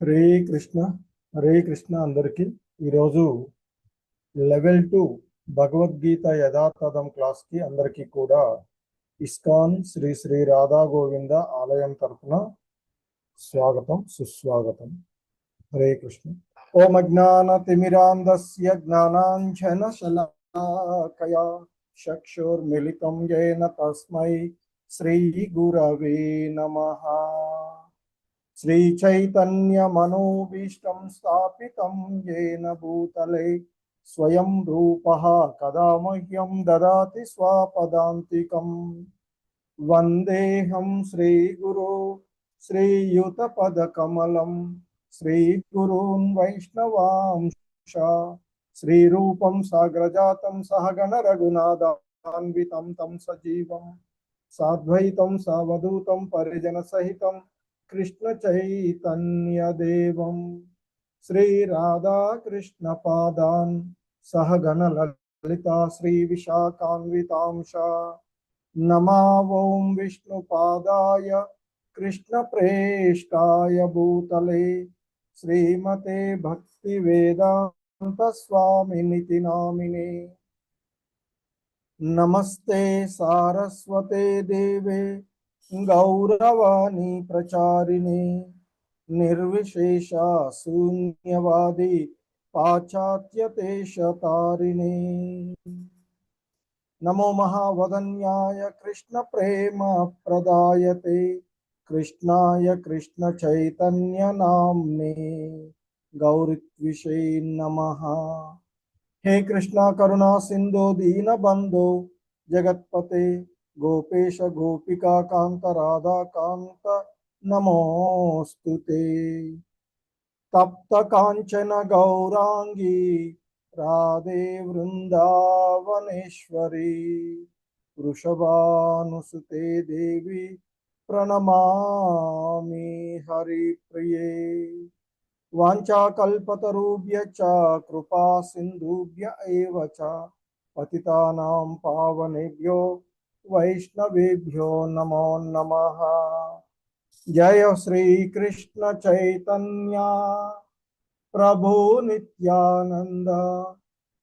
హరే కృష్ణ హరే కృష్ణ అందరికీ ఈరోజు లెవెల్ 2 భగవద్గీత యథాతథం క్లాస్కి అందరికీ కూడా ఇస్కాన్ శ్రీ శ్రీ రాధా గోవింద ఆలయం తరఫున స్వాగతం సుస్వాగతం. హరే కృష్ణ. ఓం అజ్ఞానతిమిరాంధస్య జ్ఞానాంజనశలాకయా చక్షుర్మిలితం येन తస్మై శ్రీ గురవే నమః. श्रीचैतन्यमनोभीष्टं स्थापितं येन भूतले स्वयं रूपः कदा मह्यं ददाति स्वपदान्तिकं. वन्देऽहं श्रीगुरो श्रीयुतपदकमलं श्रीगुरून् वैष्णवांश श्रीरूपं साग्रजातं सहगण रघुनाथान्वितं तं सजीवं साद्वैतं सावधूतं परिजनसहितं कृष्ण चैतन्य देवं श्री राधा कृष्ण पादान सहगण ललिता श्री विशाखान्वितांश नमा ओं विष्णुपादाय कृष्ण प्रेष्ठाय भूतले श्रीमते भक्ति वेदांत स्वामिनिति नामिने. नमस्ते सारस्वते देवे गौरवाणी प्रचारिणे निर्विशेष शून्यवादी पाश्चात्य देशतारिणे. नमो महावदन्याय कृष्ण प्रेम प्रदायते कृष्णाय कृष्ण चैतन्य नाम्ने गौरीत्विषे नमः. हे कृष्णा करुणा सिंधु दीनबंधो जगत्पते गोपेश गोपिका कांत राधा कांत नमोस्तुते. तप्त कांचन गौरांगी राधे वृंदावनेश्वरी वृषभानुसुते देवी प्रणमामि हरिप्रिये. वाञ्छाकल्पतरुभ्यश्च कृपा सिन्धुभ्य एव च पतितानां पावनेभ्यो वैष्णवेभ्यो नमो नमः. जय श्री कृष्ण चैतन्य प्रभु नित्यानंद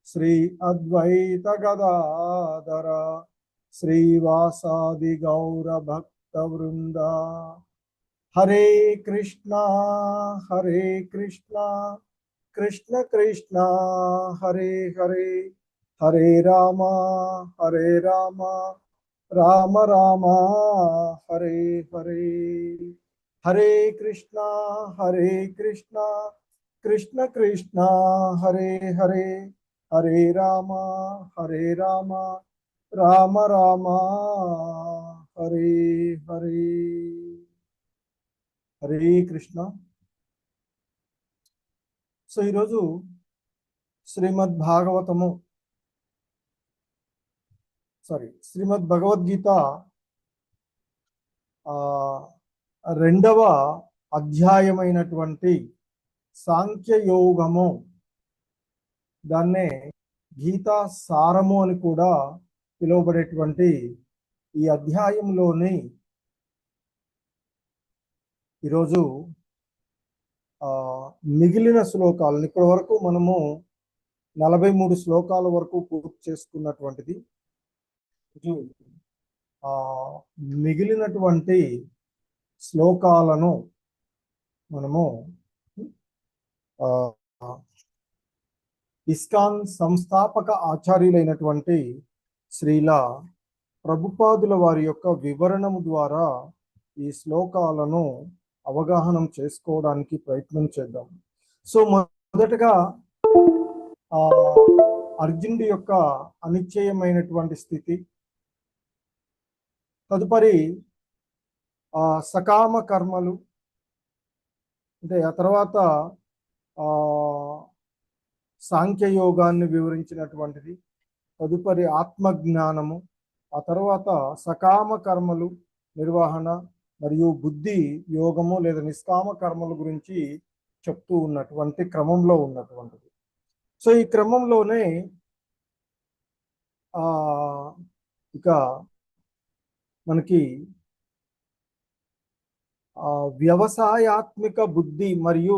श्री अद्वैत गदाधर श्रीवासादि गौर भक्त वृंद. हरे कृष्णा कृष्ण कृष्ण हरे हरे हरे राम राम राम हरे हरे. हरे कृष्णा कृष्ण कृष्ण हरे हरे हरे राम राम राम हरे हरे. हरे कृष्ण. సో ఈరోజు శ్రీమద్ భగవద్గీత రెండవ అధ్యాయమైనటువంటి సాంఖ్యయోగము, దాన్నే గీతా సారము అని కూడా పిలువబడేటువంటి ఈ అధ్యాయంలోని ఈరోజు మిగిలిన శ్లోకాలను ఇప్పటి వరకు మనము 43 శ్లోకాల వరకు పూర్తి చేసుకున్నటువంటిది. మిగిలినటువంటి శ్లోకాలను మనము ఇస్కాన్ సంస్థాపక ఆచార్యులైనటువంటి శ్రీల ప్రభుపాదుల వారి యొక్క వివరణము ద్వారా ఈ శ్లోకాలను అవగాహనం చేసుకోవడానికి ప్రయత్నం చేద్దాం. సో మొదటగా అర్జునుడి యొక్క అనిశ్చయమైనటువంటి స్థితి, తదుపరి సకామ కర్మలు, అంటే ఆ తర్వాత సాంఖ్యయోగాన్ని వివరించినటువంటిది, తదుపరి ఆత్మజ్ఞానము, ఆ తర్వాత సకామ కర్మలు నిర్వహణ మరియు బుద్ధి యోగము లేదా నిష్కామ కర్మల గురించి చెప్తూ ఉన్నటువంటి క్రమంలో ఉన్నటువంటిది. సో ఈ క్రమంలోనే ఇక మనకి వ్యవసాయాత్మిక బుద్ధి మరియు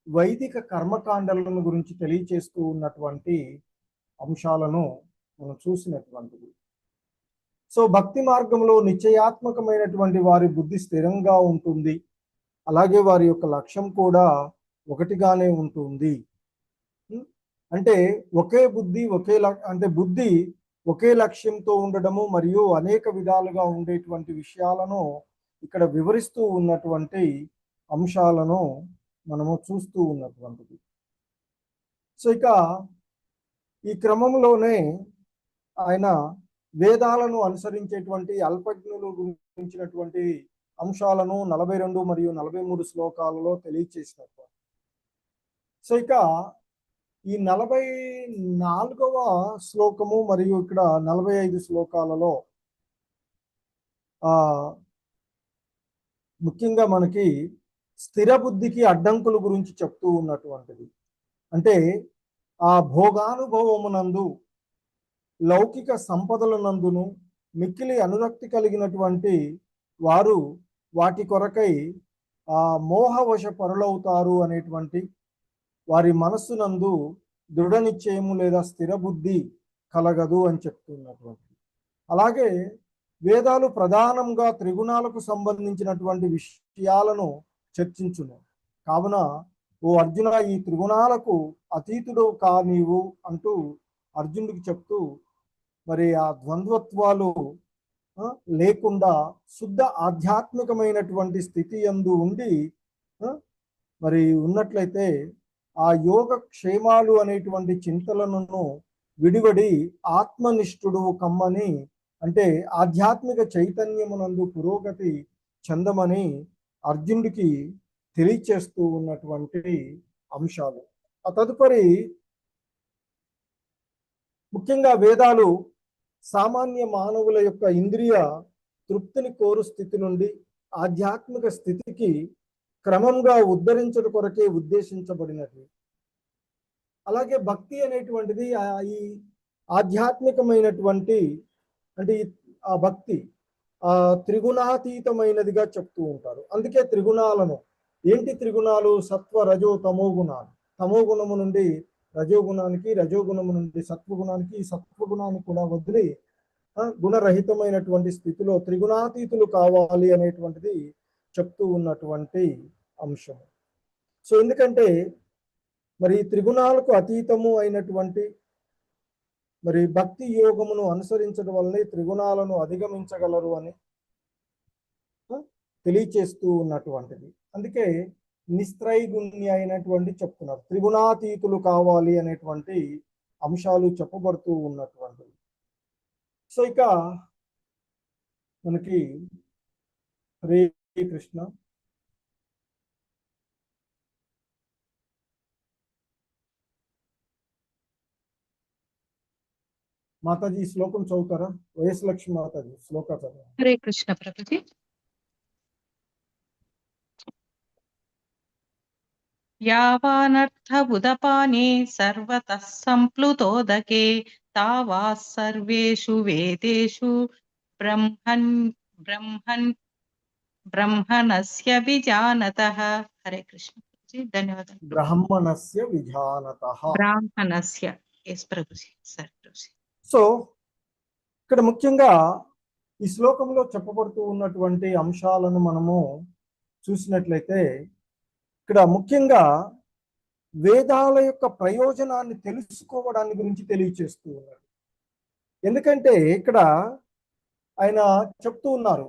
వైదిక కర్మకాండలను గురించి తెలియచేస్తూ ఉన్నటువంటి అంశాలను మనం చూసినటువంటిది. సో భక్తి మార్గంలో నిశ్చయాత్మకమైనటువంటి వారి బుద్ధి స్థిరంగా ఉంటుంది, అలాగే వారి యొక్క లక్ష్యం కూడా ఒకటిగానే ఉంటుంది. అంటే ఒకే బుద్ధి బుద్ధి ఒకే లక్ష్యంతో ఉండడము మరియు అనేక విధాలుగా ఉండేటువంటి విషయాలను ఇక్కడ వివరిస్తూ ఉన్నటువంటి అంశాలను మనము చూస్తూ ఉన్నటువంటిది. సో ఇక ఈ క్రమంలోనే ఆయన వేదాలను అనుసరించేటువంటి అల్పజ్ఞులు గురించినటువంటి అంశాలను 42 మరియు 43 శ్లోకాలలో తెలియచేసినట్టు. సో ఇక ఈ 44వ శ్లోకము మరియు ఇక్కడ 45 శ్లోకాలలో ముఖ్యంగా మనకి స్థిర బుద్ధికి అడ్డంకుల గురించి చెప్తూ ఉన్నటువంటిది. అంటే ఆ భోగానుభవమునందు లౌకిక సంపదల నందును మిక్కిలి అనురక్తి కలిగినటువంటి వారు వాటి కొరకై మోహవశ పరులవుతారు అనేటువంటి వారి మనస్సునందు దృఢ నిశ్చయము లేదా స్థిర బుద్ధి కలగదు అని చెప్తున్నటువంటి. అలాగే వేదాలు ప్రధానంగా త్రిగుణాలకు సంబంధించినటువంటి విషయాలను చర్చించును. కావున ఓ అర్జున, ఈ త్రిగుణాలకు అతీతుడు కా నీవు అంటూ అర్జునుడికి చెప్తూ మరి ఆ ద్వంద్వత్వాలు లేకుండా శుద్ధ ఆధ్యాత్మికమైనటువంటి స్థితి యందు ఉండి మరి ఉన్నట్లయితే ఆ యోగ క్షేమాలు అనేటువంటి చింతలను విడివడి ఆత్మనిష్ఠుడు కమ్మని, అంటే ఆధ్యాత్మిక చైతన్యమునందు పురోగతి చెందమని అర్జునుడికి తెలియచేస్తూ ఉన్నటువంటి అంశాలు. ఆ తదుపరి ముఖ్యంగా వేదాలు సామాన్య మానవుల యొక్క ఇంద్రియ తృప్తిని కోరు స్థితి నుండి ఆధ్యాత్మిక స్థితికి క్రమంగా ఉద్ధరించడం కొరకే ఉద్దేశించబడినది. అలాగే భక్తి అనేటువంటిది ఈ ఆధ్యాత్మికమైనటువంటి అంటే ఆ భక్తి త్రిగుణాతీతమైనదిగా చెప్తూ ఉంటారు. అందుకే త్రిగుణాలను, ఏంటి త్రిగుణాలు? సత్వ రజో తమో గుణాలు. తమో గుణము నుండి రజోగుణానికి, రజోగుణము నుండి సత్వగుణానికి, సత్వగుణాన్ని కూడా వదిలి గుణరహితమైనటువంటి స్థితిలో త్రిగుణాతీతులు కావాలి అనేటువంటిది చెప్తూ ఉన్నటువంటి అంశం. సో ఎందుకంటే మరి త్రిగుణాలకు అతీతము అయినటువంటి మరి భక్తి యోగమును అనుసరించడం వల్లనే త్రిగుణాలను అధిగమించగలరు అని తెలియచేస్తూ ఉన్నటువంటిది. అందుకే నిస్త్రైగుణ్య అయినటువంటి చెప్తున్నారు, త్రిగుణాతీతులు కావాలి అనేటువంటి అంశాలు చెప్పబడుతూ ఉన్నటువంటివి. సో ఇక మనకి హరే కృష్ణ. మాతాజీ శ్లోకం చదువుతారా? వైఎస్ లక్ష్మి మాతాజీ శ్లోక చదువు. హరే కృష్ణ ప్రభుజీ. యావానర్థబుదపానే సర్వతః సంప్లుతోదకే తావా సర్వేషు వేదేషు బ్రహ్మణస్య విజానతః. హరే కృష్ణ ప్రభుజీ, ధన్యవాదాలు. బ్రహ్మణస్య విజానతః. బ్రాహ్మణస్య. ఎస్ ప్రభుజీ. సరే ప్రభుజీ. సో ఇక్కడ ముఖ్యంగా ఈ శ్లోకంలో చెప్పబడుతూ ఉన్నటువంటి అంశాలను మనము చూసినట్లయితే ఇక్కడ ముఖ్యంగా వేదాల యొక్క ప్రయోజనాన్ని తెలుసుకోవడాన్ని గురించి తెలియచేస్తూ ఉన్నారు. ఎందుకంటే ఇక్కడ ఆయన చెప్తూ ఉన్నారు,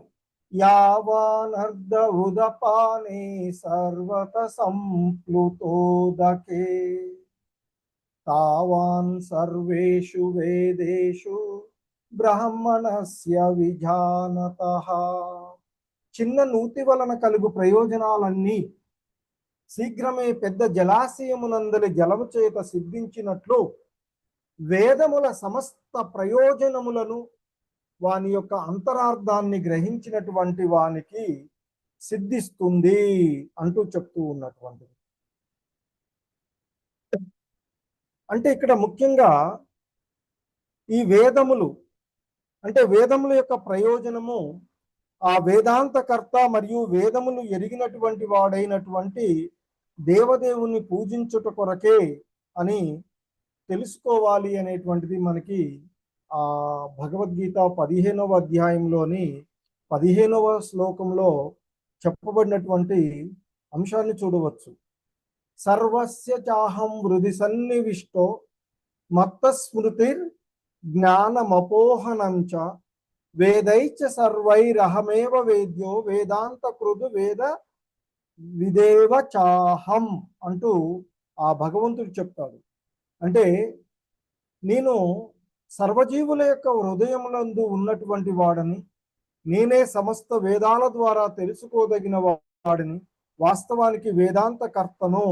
యావానర్ధ ఉదపానే సర్వత సంప్లుతోదకే తావాన్ సర్వేషు వేదేషు బ్రాహ్మణస్య విజానతః. చిన్న నూతి వలన కలుగు ప్రయోజనాలన్నీ శీఘ్రమే పెద్ద జలాశయమునందలి జలము చేత సిద్ధించినట్లు వేదముల సమస్త ప్రయోజనములను వాని యొక్క అంతరార్థాన్ని గ్రహించినటువంటి వానికి సిద్ధిస్తుంది అంటూ చెప్తూ ఉన్నటువంటిది. అంటే ఇక్కడ ముఖ్యంగా ఈ వేదములు అంటే వేదముల యొక్క ప్రయోజనము ఆ వేదాంతకర్త మరియు వేదములు ఎరిగినటువంటి వాడైనటువంటి దేవదేవుని పూజించుట కొరకే అని తెలుసుకోవాలి అనేటువంటిది మనకి ఆ భగవద్గీత 15వ అధ్యాయంలోని 15వ శ్లోకంలో చెప్పబడినటువంటి అంశాన్ని చూడవచ్చు. సర్వస్య చాహం హృది సన్నివిష్టో మత్త స్మృతిర్ జ్ఞానమపోహనం చ వేదైచ సర్వైరహమేవ వేద్యో వేదాంత కృదు వేద విదేవ చాహం అంటూ ఆ భగవంతుడు చెప్తాడు. అంటే నేను సర్వజీవుల యొక్క హృదయములందు ఉన్నటువంటి వాడని, నేనే సమస్త వేదాల ద్వారా తెలుసుకోదగిన వాడిని, వాస్తవానికి వేదాంత కర్తను,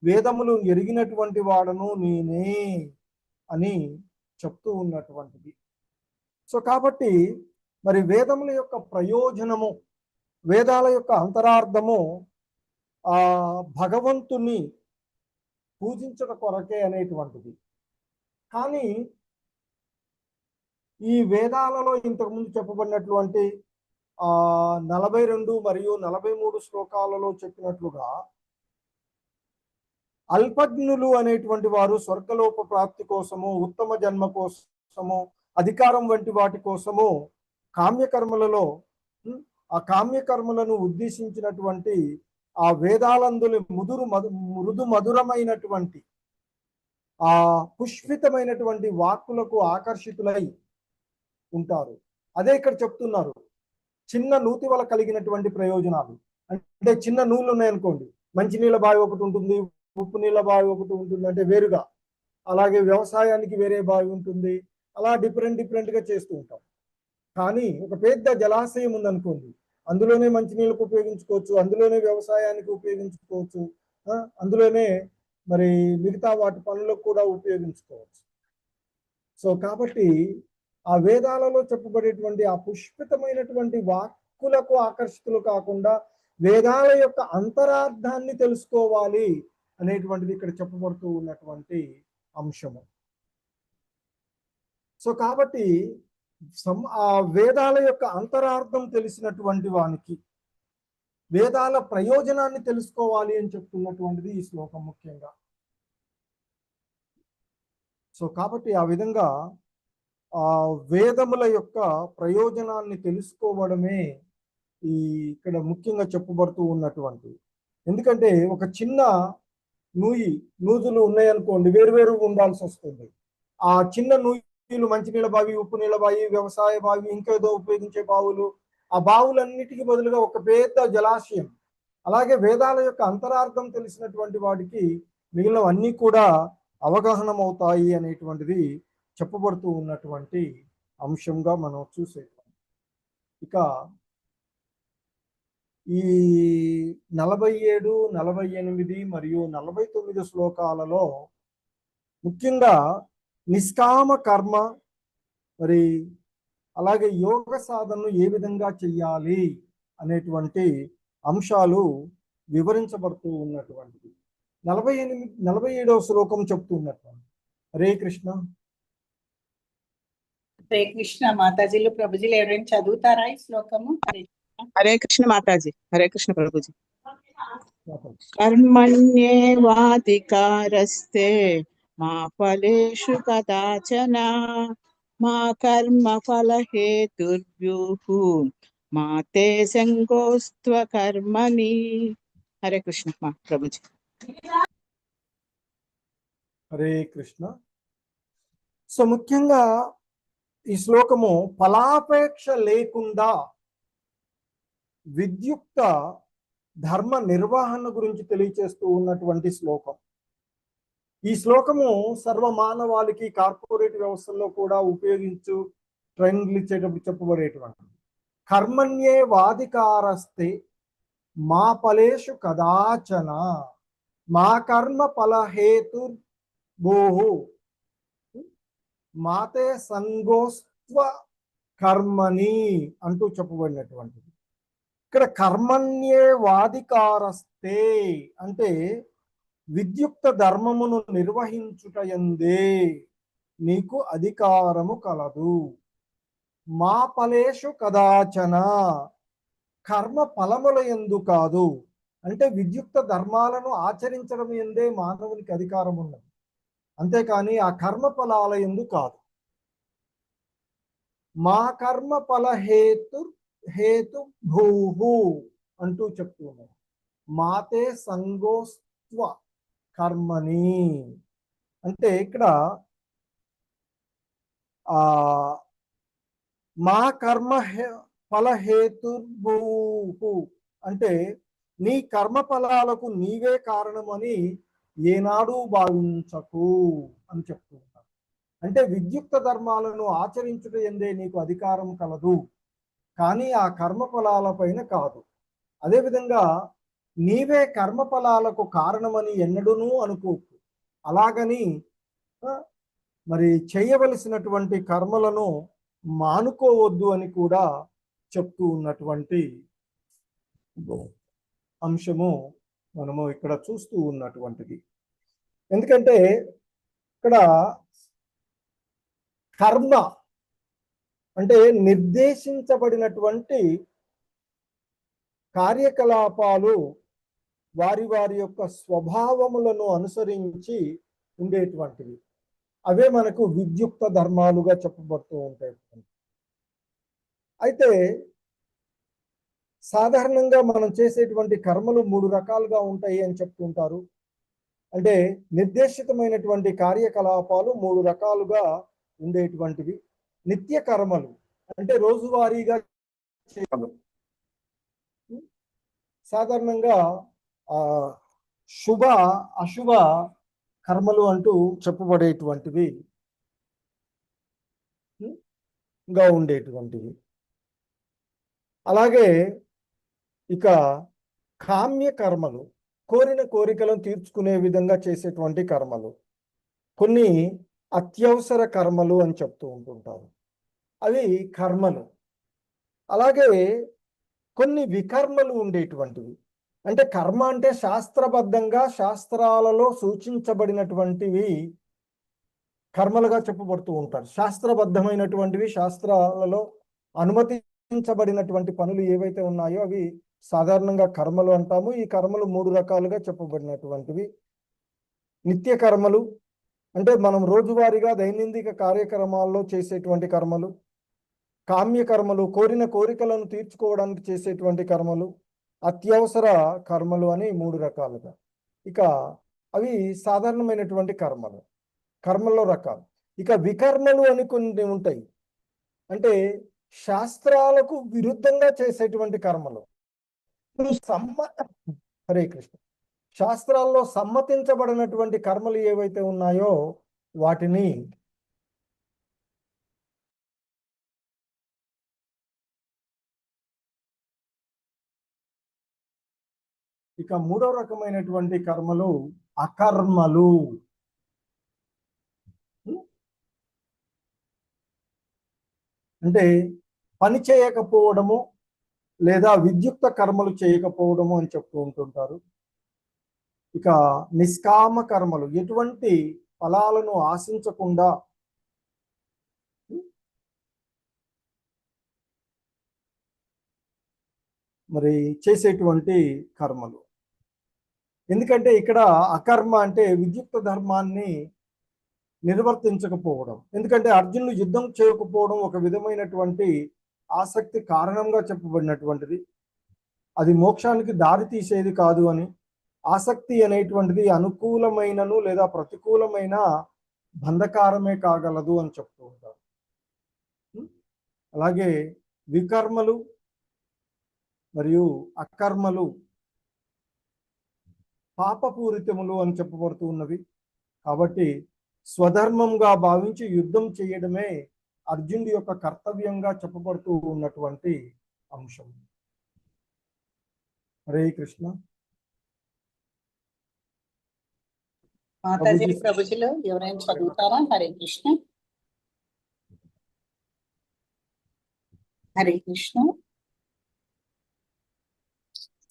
వేదములు ఎరిగినటువంటి వాడను నేనే అని చెప్తూ ఉన్నటువంటిది. సో కాబట్టి మరి వేదముల యొక్క ప్రయోజనము, వేదాల యొక్క అంతరార్థము ఆ భగవంతుని పూజించడం కొరకే అనేటువంటిది. కానీ ఈ వేదాలలో ఇంతకుముందు చెప్పబడినటువంటి 42 మరియు 43 శ్లోకాలలో చెప్పినట్లుగా అల్పజ్ఞులు అనేటువంటి వారు స్వర్గలోక ప్రాప్తి కోసము, ఉత్తమ జన్మ కోసము, అధికారం వంటి వాటి కోసము కామ్యకర్మలలో ఆ కామ్యకర్మలను ఉద్దేశించినటువంటి ఆ వేదాలందుని మృదు మధురమైనటువంటి ఆ పుష్పితమైనటువంటి వాక్కులకు ఆకర్షితులై ఉంటారు. అదే ఇక్కడ చెప్తున్నారు. చిన్న నూతి వల్ల కలిగినటువంటి ప్రయోజనాలు అంటే చిన్న నూలు ఉన్నాయనుకోండి, మంచినీళ్ళ బావి ఒకటి ఉంటుంది, ఉప్పు నీళ్ళ బావి ఒకటి ఉంటుంది అంటే వేరుగా, అలాగే వ్యవసాయానికి వేరే బావి ఉంటుంది, అలా డిఫరెంట్ గా చేస్తూ ఉంటాం. కానీ ఒక పెద్ద జలాశయం ఉందనుకోండి, అందులోనే మంచినీళ్ళకు ఉపయోగించుకోవచ్చు, అందులోనే వ్యవసాయానికి ఉపయోగించుకోవచ్చు, అందులోనే మరి మిగతా వాటి పనులకు కూడా ఉపయోగించుకోవచ్చు. సో కాబట్టి ఆ వేదాలలో చెప్పబడేటువంటి ఆ పుష్పితమైనటువంటి వాక్కులకు ఆకర్షితులు కాకుండా వేదాల యొక్క అంతరార్థాన్ని తెలుసుకోవాలి అనేటువంటిది ఇక్కడ చెప్పబడుతూ ఉన్నటువంటి అంశము. సో కాబట్టి ఆ వేదాల యొక్క అంతరార్థం తెలిసినటువంటి వానికి వేదాల ప్రయోజనాన్ని తెలుసుకోవాలి అని చెప్తున్నటువంటిది ఈ శ్లోకం ముఖ్యంగా. సో కాబట్టి ఆ విధంగా ఆ వేదముల యొక్క ప్రయోజనాన్ని తెలుసుకోవడమే ఈ ఇక్కడ ముఖ్యంగా చెప్పబడుతూ ఉన్నటువంటి. ఎందుకంటే ఒక చిన్న నూజులు ఉన్నాయనుకోండి, వేరు ఉండాల్సి వస్తుంది. ఆ చిన్న నూజులు మంచినీళ్ళ బావి, ఉప్పు నీళ్ళ బావి, వ్యవసాయ బావి, ఇంకేదో ఉపయోగించే బావులు, ఆ బావులన్నిటికీ బదులుగా ఒక పెద్ద జలాశయం. అలాగే వేదాల యొక్క అంతరార్థం తెలిసినటువంటి వాడికి మిగిలినవన్నీ కూడా అవగాహన అవుతాయి అనేటువంటిది చెప్పబడుతూ ఉన్నటువంటి అంశంగా మనం చూసేస్తాం. ఇక ఈ 47, 48 మరియు 49 శ్లోకాలలో ముఖ్యంగా నిష్కామ కర్మ మరి అలాగే యోగ సాధనను ఏ విధంగా చెయ్యాలి అనేటువంటి అంశాలు వివరించబడుతూ ఉన్నటువంటిది. 47వ శ్లోకం చెప్తున్నటువంటి. హరే కృష్ణ. హరే కృష్ణ మాతాజీలు, ప్రభుజీలు ఎవరైనా చదువుతారా ఈ శ్లోకము? హరే కృష్ణ మాతాజీ. హరే కృష్ణ ప్రభుజీ. కర్మణ్యేవాధికారస్తే మా ఫలేషు కదాచన మా కర్మ ఫల హేతుర్వ్యూః మా తే సంగోస్త్వ కర్మణి. హరే కృష్ణ మా ప్రభుజీ. హరే కృష్ణ. సో ముఖ్యంగా ఈ శ్లోకము ఫలాపేక్ష లేకుండా విద్యుక్త ధర్మ నిర్వహణ గురించి తెలియచేస్తూ ఉన్నటువంటి శ్లోకం. ఈ శ్లోకము సర్వమానవాళికి కార్పొరేట్ వ్యవస్థల్లో కూడా ఉపయోగించు ట్రైనింగ్లు ఇచ్చేటప్పుడు చెప్పబడేటువంటి. కర్మణ్యే వాధికారస్తే మా ఫలేషు కదాచన మా కర్మ ఫలహేతు భూహు మాతే సంగోస్త్వ కర్మని అంటూ చెప్పబడినటువంటిది. ఇక్కడ కర్మణ్యే వాధికారస్తే అంటే విద్యుక్త ధర్మమును నిర్వహించుటయందే నీకు అధికారము కలదు. మా ఫలేషు కదాచన కర్మ ఫలముల యందు కాదు. అంటే విద్యుక్త ధర్మాలను ఆచరించడం ఎందే మానవునికి అధికారం ఉన్నది, అంతేకాని ఆ కర్మ ఫలాల యందు కాదు. మా కర్మ ఫల హేతు భూహు అంటూ చెప్తూ ఉన్నారు. మాతే సంగోస్త్వ కర్మని అంటే ఇక్కడ మా కర్మ ఫలహేతుర్భూహు అంటే నీ కర్మ ఫలాలకు నీవే కారణమని ఏనాడు భావించకు అని చెప్తూ ఉంటారు. అంటే విద్యుక్త ధర్మాలను ఆచరించుట ఎందే నీకు అధికారం కలదు, కానీ ఆ కర్మ ఫలాలపైన కాదు. అదేవిధంగా నీవే కర్మ ఫలాలకు కారణమని ఎన్నడూనూ అనుకోకు. అలాగని మరి చేయవలసినటువంటి కర్మలను మానుకోవద్దు అని కూడా చెప్తూ ఉన్నటువంటి అంశము మనము ఇక్కడ చూస్తూ ఉన్నటువంటిది. ఎందుకంటే ఇక్కడ కర్మ అంటే నిర్దేశించబడినటువంటి కార్యకలాపాలు వారి వారి యొక్క స్వభావములను అనుసరించి ఉండేటువంటివి. అవే మనకు విద్యుక్త ధర్మాలుగా చెప్పబడుతూ ఉంటాయి. అయితే సాధారణంగా మనం చేసేటువంటి కర్మలు 3 రకాలుగా ఉంటాయి అని చెప్తుంటారు. అంటే నిర్దేశితమైనటువంటి కార్యకలాపాలు 3 రకాలుగా ఉండేటువంటివి. నిత్య కర్మలు అంటే రోజువారీగా చేయాలి. సాధారణంగా శుభ అశుభ కర్మలు అంటూ చెప్పబడేటువంటివి గా ఉండేటువంటివి. అలాగే ఇక కామ్య కర్మలు, కోరిన కోరికలను తీర్చుకునే విధంగా చేసేటువంటి కర్మలు. కొన్ని అత్యవసర కర్మలు అని చెప్తూ ఉంటుంటారు, అవి కర్మలు. అలాగే కొన్ని వికర్మలు ఉండేటువంటివి. అంటే కర్మ అంటే శాస్త్రబద్ధంగా శాస్త్రాలలో సూచించబడినటువంటివి కర్మలుగా చెప్పబడుతూ ఉంటారు. శాస్త్రబద్ధమైనటువంటివి, శాస్త్రాలలో అనుమతించబడినటువంటి పనులు ఏవైతే ఉన్నాయో అవి సాధారణంగా కర్మలు అంటాము. ఈ కర్మలు 3 రకాలుగా చెప్పబడినటువంటివి. నిత్య కర్మలు అంటే మనం రోజువారీగా దైనందిక కార్యక్రమాల్లో చేసేటువంటి కర్మలు. కామ్య కర్మలు, కోరిన కోరికలను తీర్చుకోవడానికి చేసేటువంటి కర్మలు. అత్యవసర కర్మలు అని 3 రకాలుగా. ఇక అవి సాధారణమైనటువంటి కర్మలు, కర్మల్లో రకాలు. ఇక వికర్మలు అని కొన్ని ఉంటాయి, అంటే శాస్త్రాలకు విరుద్ధంగా చేసేటువంటి కర్మలు. హరే కృష్ణ. శాస్త్రాల్లో సమ్మతించబడినటువంటి కర్మలు ఏవైతే ఉన్నాయో వాటిని ఇక 3వ రకమైనటువంటి కర్మలు అకర్మలు. అంటే పని చేయకపోవడము లేదా విద్యుక్త కర్మలు చేయకపోవడము అని చెప్తూ ఉంటుంటారు. ఇక నిష్కామ కర్మలు, ఎటువంటి ఫలాలను ఆశించకుండా మరి చేసేటువంటి కర్మలు. ఎందుకంటే ఇక్కడ అకర్మ అంటే విద్యుక్త ధర్మాన్ని నిర్వర్తించకపోవడం. ఎందుకంటే అర్జునుడు యుద్ధం చేయకపోవడం ఒక విధమైనటువంటి ఆసక్తి కారణంగా చెప్పబడినటువంటిది. అది మోక్షానికి దారి తీసేది కాదు అని. ఆసక్తి అనేటువంటిది అనుకూలమైనను లేదా ప్రతికూలమైన బంధకారమే కాగలదు అని చెప్తూ ఉంటారు. అలాగే వికర్మలు మరియు అకర్మలు పాపపూరితములు అని చెప్పబడుతూ ఉన్నవి. కాబట్టి స్వధర్మంగా భావించి యుద్ధం చేయడమే అర్జునుడి యొక్క కర్తవ్యంగా చెప్పబడుతూ ఉన్నటువంటి అంశం. హరే కృష్ణ. మాతాజీ ప్రభుజీలో ఎవరైనా చదువుతారా? హరే కృష్ణ. హరే కృష్ణ.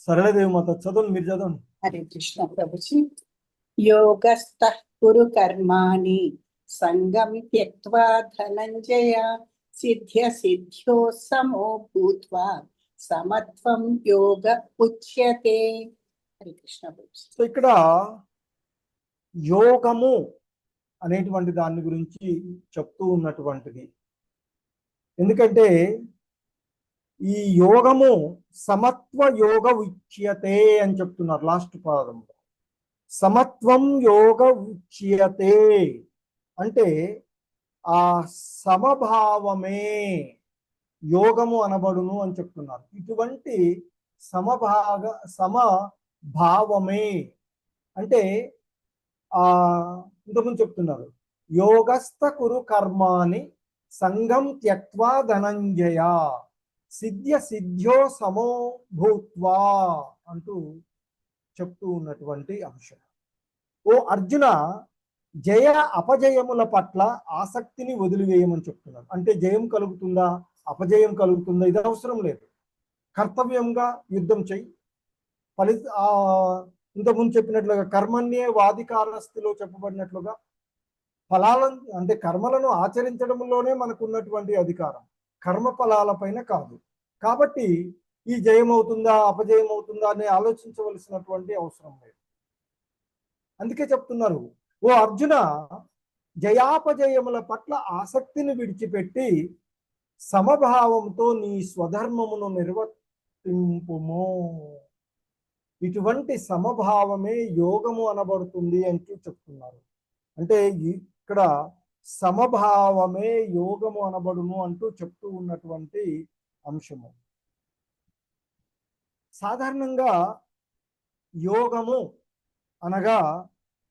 సరళదేవి మాత చదవండి, మీరు చదవండి. హరే కృష్ణ ప్రభుజీ. యోగస్థః కురు కర్మాణి సంగం త్యక్త్వా ధనంజయ సిద్ధ్య సిద్ధ్యో సమో భూత్వా సమత్వం యోగ ఉచ్యతే. హరే కృష్ణ ప్రభుజీ. సో ఇక్కడ యోగము అనేటువంటి దాని గురించి చెప్తూ ఉన్నటువంటిది. ఎందుకంటే ఈ యోగము సమత్వ యోగ ఉచ్యతే అని చెప్తున్నారు లాస్ట్ పాదంలో. సమత్వం యోగ ఉచ్యతే అంటే ఆ సమభావమే యోగము అనబడును అని చెప్తున్నారు. ఇటువంటి సమభావమే అంటే ఇంతకుముందు చెప్తున్నారు, యోగస్థ కురు కర్మాని సంగం త్యక్వా ధనంజయ సిద్ధ్యో సమో భూత్వా అంటూ చెప్తూ ఉన్నటువంటి అంశం. ఓ అర్జున, జయ అపజయముల పట్ల ఆసక్తిని వదిలివేయమని చెప్తున్నారు. అంటే జయం కలుగుతుందా అపజయం కలుగుతుందా ఇది అవసరం లేదు. కర్తవ్యంగా యుద్ధం చెయ్యి. ఇంతకుముందు చెప్పినట్లుగా కర్మణ్యే వాధికారస్థిలో చెప్పబడినట్లుగా ఫలాలను అంటే కర్మలను ఆచరించడంలోనే మనకున్నటువంటి అధికారం, కర్మ ఫలాల పైన కాదు. కాబట్టి ఈ జయం అవుతుందా అపజయం అవుతుందా అని ఆలోచించవలసినటువంటి అవసరం లేదు. అందుకే చెప్తున్నారు, ఓ అర్జున, జయాపజయముల పట్ల ఆసక్తిని విడిచిపెట్టి సమభావంతో నీ స్వధర్మమును నిర్వర్తింపుము. ఇటువంటి సమభావమే యోగము అనబడుతుంది అంటూ చెప్తున్నారు. అంటే ఇక్కడ సమభావమే యోగము అనబడును అంటూ చెప్తూ ఉన్నటువంటి అంశము. సాధారణంగా యోగము అనగా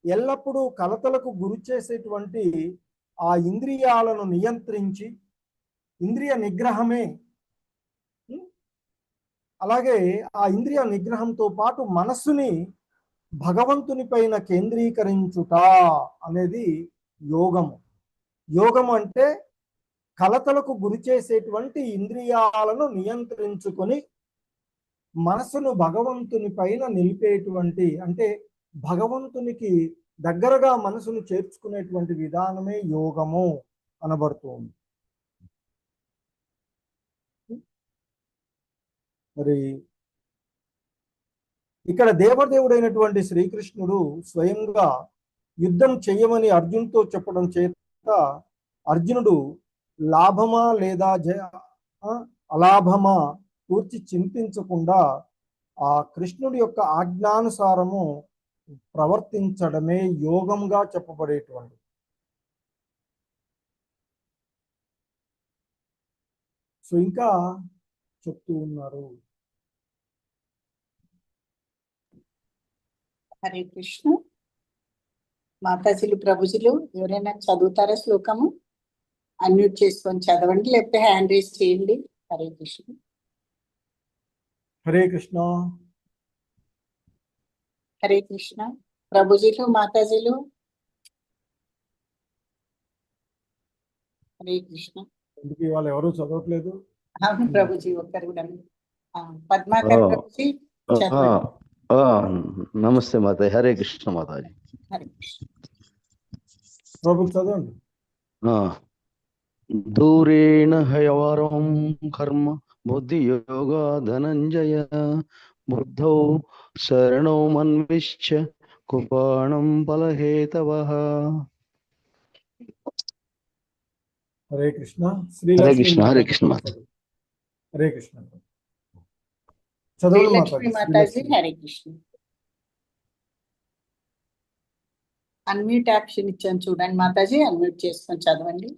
ఎల్లప్పుడూ కలతలకు గురి చేసేటువంటి ఆ ఇంద్రియాలను నియంత్రించి ఇంద్రియ నిగ్రహమే. అలాగే ఆ ఇంద్రియ నిగ్రహంతో పాటు మనస్సుని భగవంతుని పైన కేంద్రీకరించుట అనేది యోగము. యోగము అంటే కలతలకు గురి చేసేటువంటి ఇంద్రియాలను నియంత్రించుకొని మనసును భగవంతుని పైన నిలిపేటువంటి, అంటే భగవంతునికి దగ్గరగా మనసును చేర్చుకునేటువంటి విధానమే యోగము అనబడుతుంది. మరి ఇక్కడ దేవదేవుడైనటువంటి శ్రీకృష్ణుడు స్వయంగా యుద్ధం చేయమని అర్జునుడితో చెప్పడం చేత అర్జునుడు లాభమా లేదా అలాభమా పూర్తి చింతించకుండా ఆ కృష్ణుడి యొక్క ఆజ్ఞానుసారము ప్రవర్తించడమే యోగంగా చెప్పబడేటువంటి. సో ఇంకా చెప్తూ ఉన్నారు. హరే కృష్ణ. మాతాజీలు ప్రభుజీలు ఎవరైనా చదువుతారా శ్లోకము? అన్మ్యూట్ చేసుకొని చదవండి, లేకపోతే హ్యాండ్ రేస్ చేయండి. హరే కృష్ణ. హరే కృష్ణ. హరే కృష్ణ. ప్రభుజీలు మాతాజీలు హరే కృష్ణ. ఎందుకు ఇవాళ ఎవరు చదవట్లేదు? అవును ప్రభుజీ, ఒక్కరు కూడా. పద్మాకర్ ప్రభుజీ చదవండి. నమస్తే మాతాజీ. హరే కృష్ణ మాతాజీ. హరే కృష్ణ. ప్రభు చదవండి. దూరేణ హయవరం కర్మ బుద్ధి యోగ ధనంజయ బుద్ధౌ శరణౌ మన్విశ్చ కుపాణం ఫలహేతవః. హరే కృష్ణ. హరే కృష్ణ. హరే కృష్ణ మాతాజీ. హరే కృష్ణ. చదవండి శ్రీలక్ష్మి మాతాజీ. హరే కృష్ణ. అన్మ్యూట్ ఆప్షన్ ఇచ్చాను చూడండి మాతాజీ, అన్మ్యూట్ చేసుకొని చదవండి.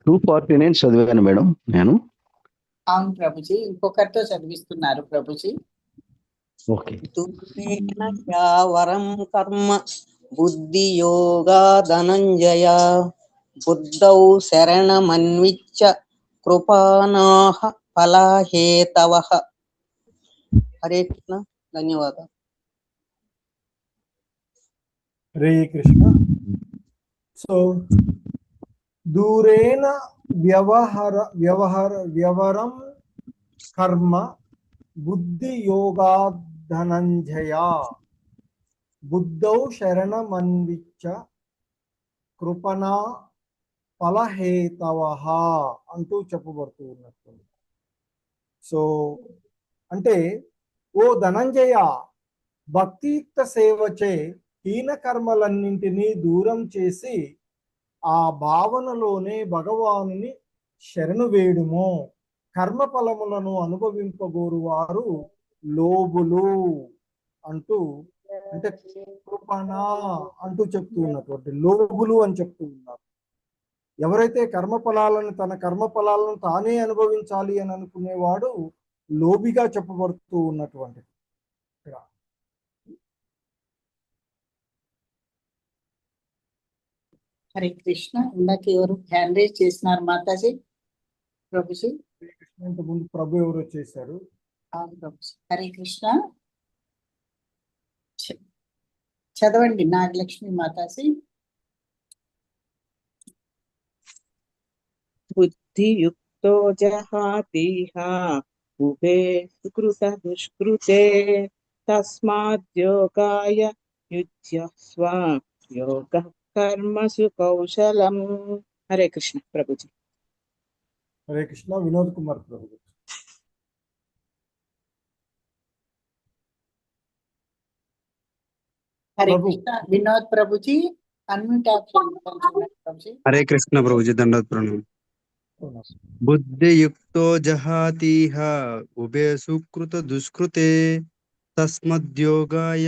249 చదివాను మేడం నేను. అవును ప్రభుజీ, ఇంకొకరితో చదివిస్తున్నారు ప్రభుజీ. ఓకే. వరం కర్మ బుద్ధి యోగా ధనంజయ బుద్ధౌ శరణమన్విచ్చ కృపానాః ఫలహేతవః. హరే కృష్ణ. ధన్యవాదాలు. హరే కృష్ణ. సో దూరేణ వ్యవరం కర్మ బుద్ధి యోగా ధనంజయ బుద్ధౌ శరణమన్విచ్చ కృపణా ఫలహేతవః అంటూ చెప్పబడుతూ ఉన్నట్టు. సో అంటే ఓ ధనంజయ, భక్తియుక్త సేవచే హీన కర్మలన్నింటినీ దూరం చేసి ఆ భావనలోనే భగవానుని శరణు వేడుము. కర్మ ఫలములను అనుభవింపగోరు వారు లోబులు అంటూ, అంటే కృపణ అంటూ చెప్తూ ఉన్నటువంటి లోబులు అని చెప్తూ ఉన్నారు. ఎవరైతే తన కర్మ ఫలాలను తానే అనుభవించాలి అని అనుకునేవాడు లోబిగా చెప్పబడుతూ ఉన్నటువంటిది. హరే కృష్ణ. ఇందాక ఎవరు హ్యాండ్ రైజ్ చేసినారు మాతాజీ? ప్రభుజీ. ఇంతకుముందు ప్రభు ఎవరు చేశారు? ప్రభుజీ. హరే కృష్ణ. చదవండి నాగలక్ష్మి మాతాజీ. బుద్ధియుక్తో జహాతిహ ఉభే సుకృత దుష్కృతే తస్మాద్యోగాయ యుజ్యస్వ యోగ కర్మసు కౌశలం. హరే కృష్ణ ప్రభుజీ. హరే కృష్ణ. వినోద్ కుమార్ ప్రభు. హరే కృష్ణ. Vinod Prabhuji unmute option Prabhuji. హరే కృష్ణ ప్రభుజీ, దండోత్ ప్రణామం. బుద్ధియుక్తో జహాతిహ ఉభే సుకృత దుష్కృతే తస్మద్యోగాయ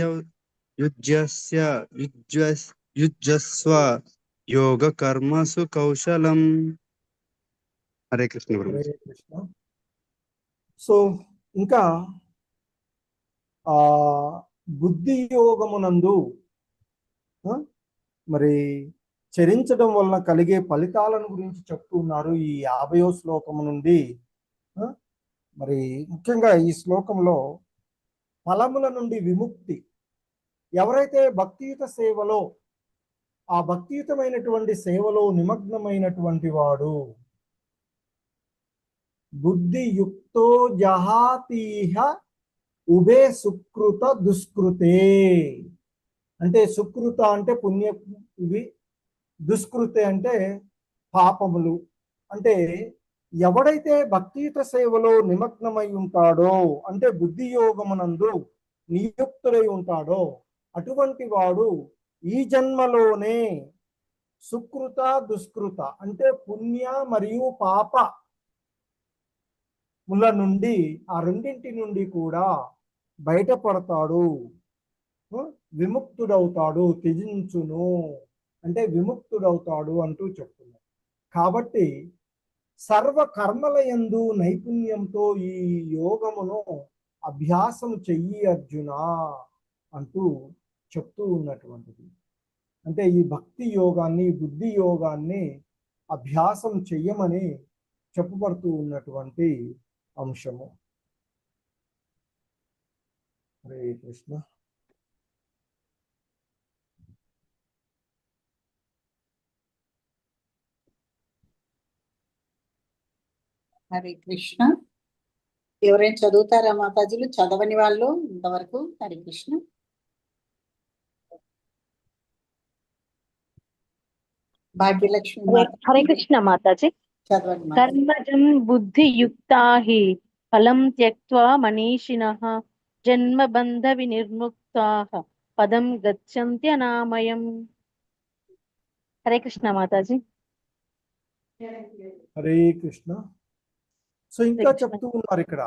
యుజ్యస్వ యోగ కర్మసు కౌశలం. హరే కృష్ణ ప్రభుజీ. హరే కృష్ణ. సో ఇంకా బుద్ధి యోగమునందు మరి చరించడం వలన కలిగే ఫలితాలను గురించి చెప్తూ ఉన్నారు ఈ 50వ శ్లోకము నుండి. మరి ముఖ్యంగా ఈ శ్లోకంలో ఫలముల నుండి విముక్తి, ఎవరైతే భక్తియుత సేవలో ఆ భక్తియుతమైనటువంటి సేవలో నిమగ్నమైనటువంటి వాడు, బుద్ధియుక్తో జహాతీహ ఉభే సుకృత దుష్కృతే, అంటే సుకృత అంటే పుణ్య ఇవి, దుష్కృతే అంటే పాపములు. అంటే ఎవడైతే భక్తియుత సేవలో నిమగ్నమై ఉంటాడో, అంటే బుద్ధి యోగమునందు నియుక్తుడై ఉంటాడో, అటువంటి వాడు ఈ జన్మలోనే సుకృత దుష్కృత అంటే పుణ్య మరియు పాప ముల నుండి, ఆ రెండింటి నుండి కూడా బయటపడతాడు, విముక్తుడవుతాడు, త్యజించును అంటే విముక్తుడవుతాడు అంటూ చెప్తున్నారు. కాబట్టి సర్వ కర్మల యందు నైపుణ్యంతో ఈ యోగమును అభ్యాసం చెయ్యి అర్జున అంటూ చెప్తూ ఉన్నటువంటిది. అంటే ఈ భక్తి యోగాన్ని, బుద్ధి యోగాన్ని అభ్యాసం చెయ్యమని చెప్పబడుతూ ఉన్నటువంటి అంశము. హరే కృష్ణ. హరే కృష్ణ. ఎవరైనా చదువుతారా మాతాజీలు? చదవని వాళ్ళు ఇంతవరకు? హరే కృష్ణ. భాగ్యలక్ష్మి హరే కృష్ణ మాతాజీ. చదవండి. కర్మజం బుద్ధియుక్తా హి ఫలం త్యక్త్వా మనీషిణః జన్మబంధ వినిర్ముక్తాః పదం గచ్చంతి అనామయం. హరే కృష్ణ మాతాజీ. హరే కృష్ణ. సో ఇంకా చెప్తూ ఉన్నారు ఇక్కడ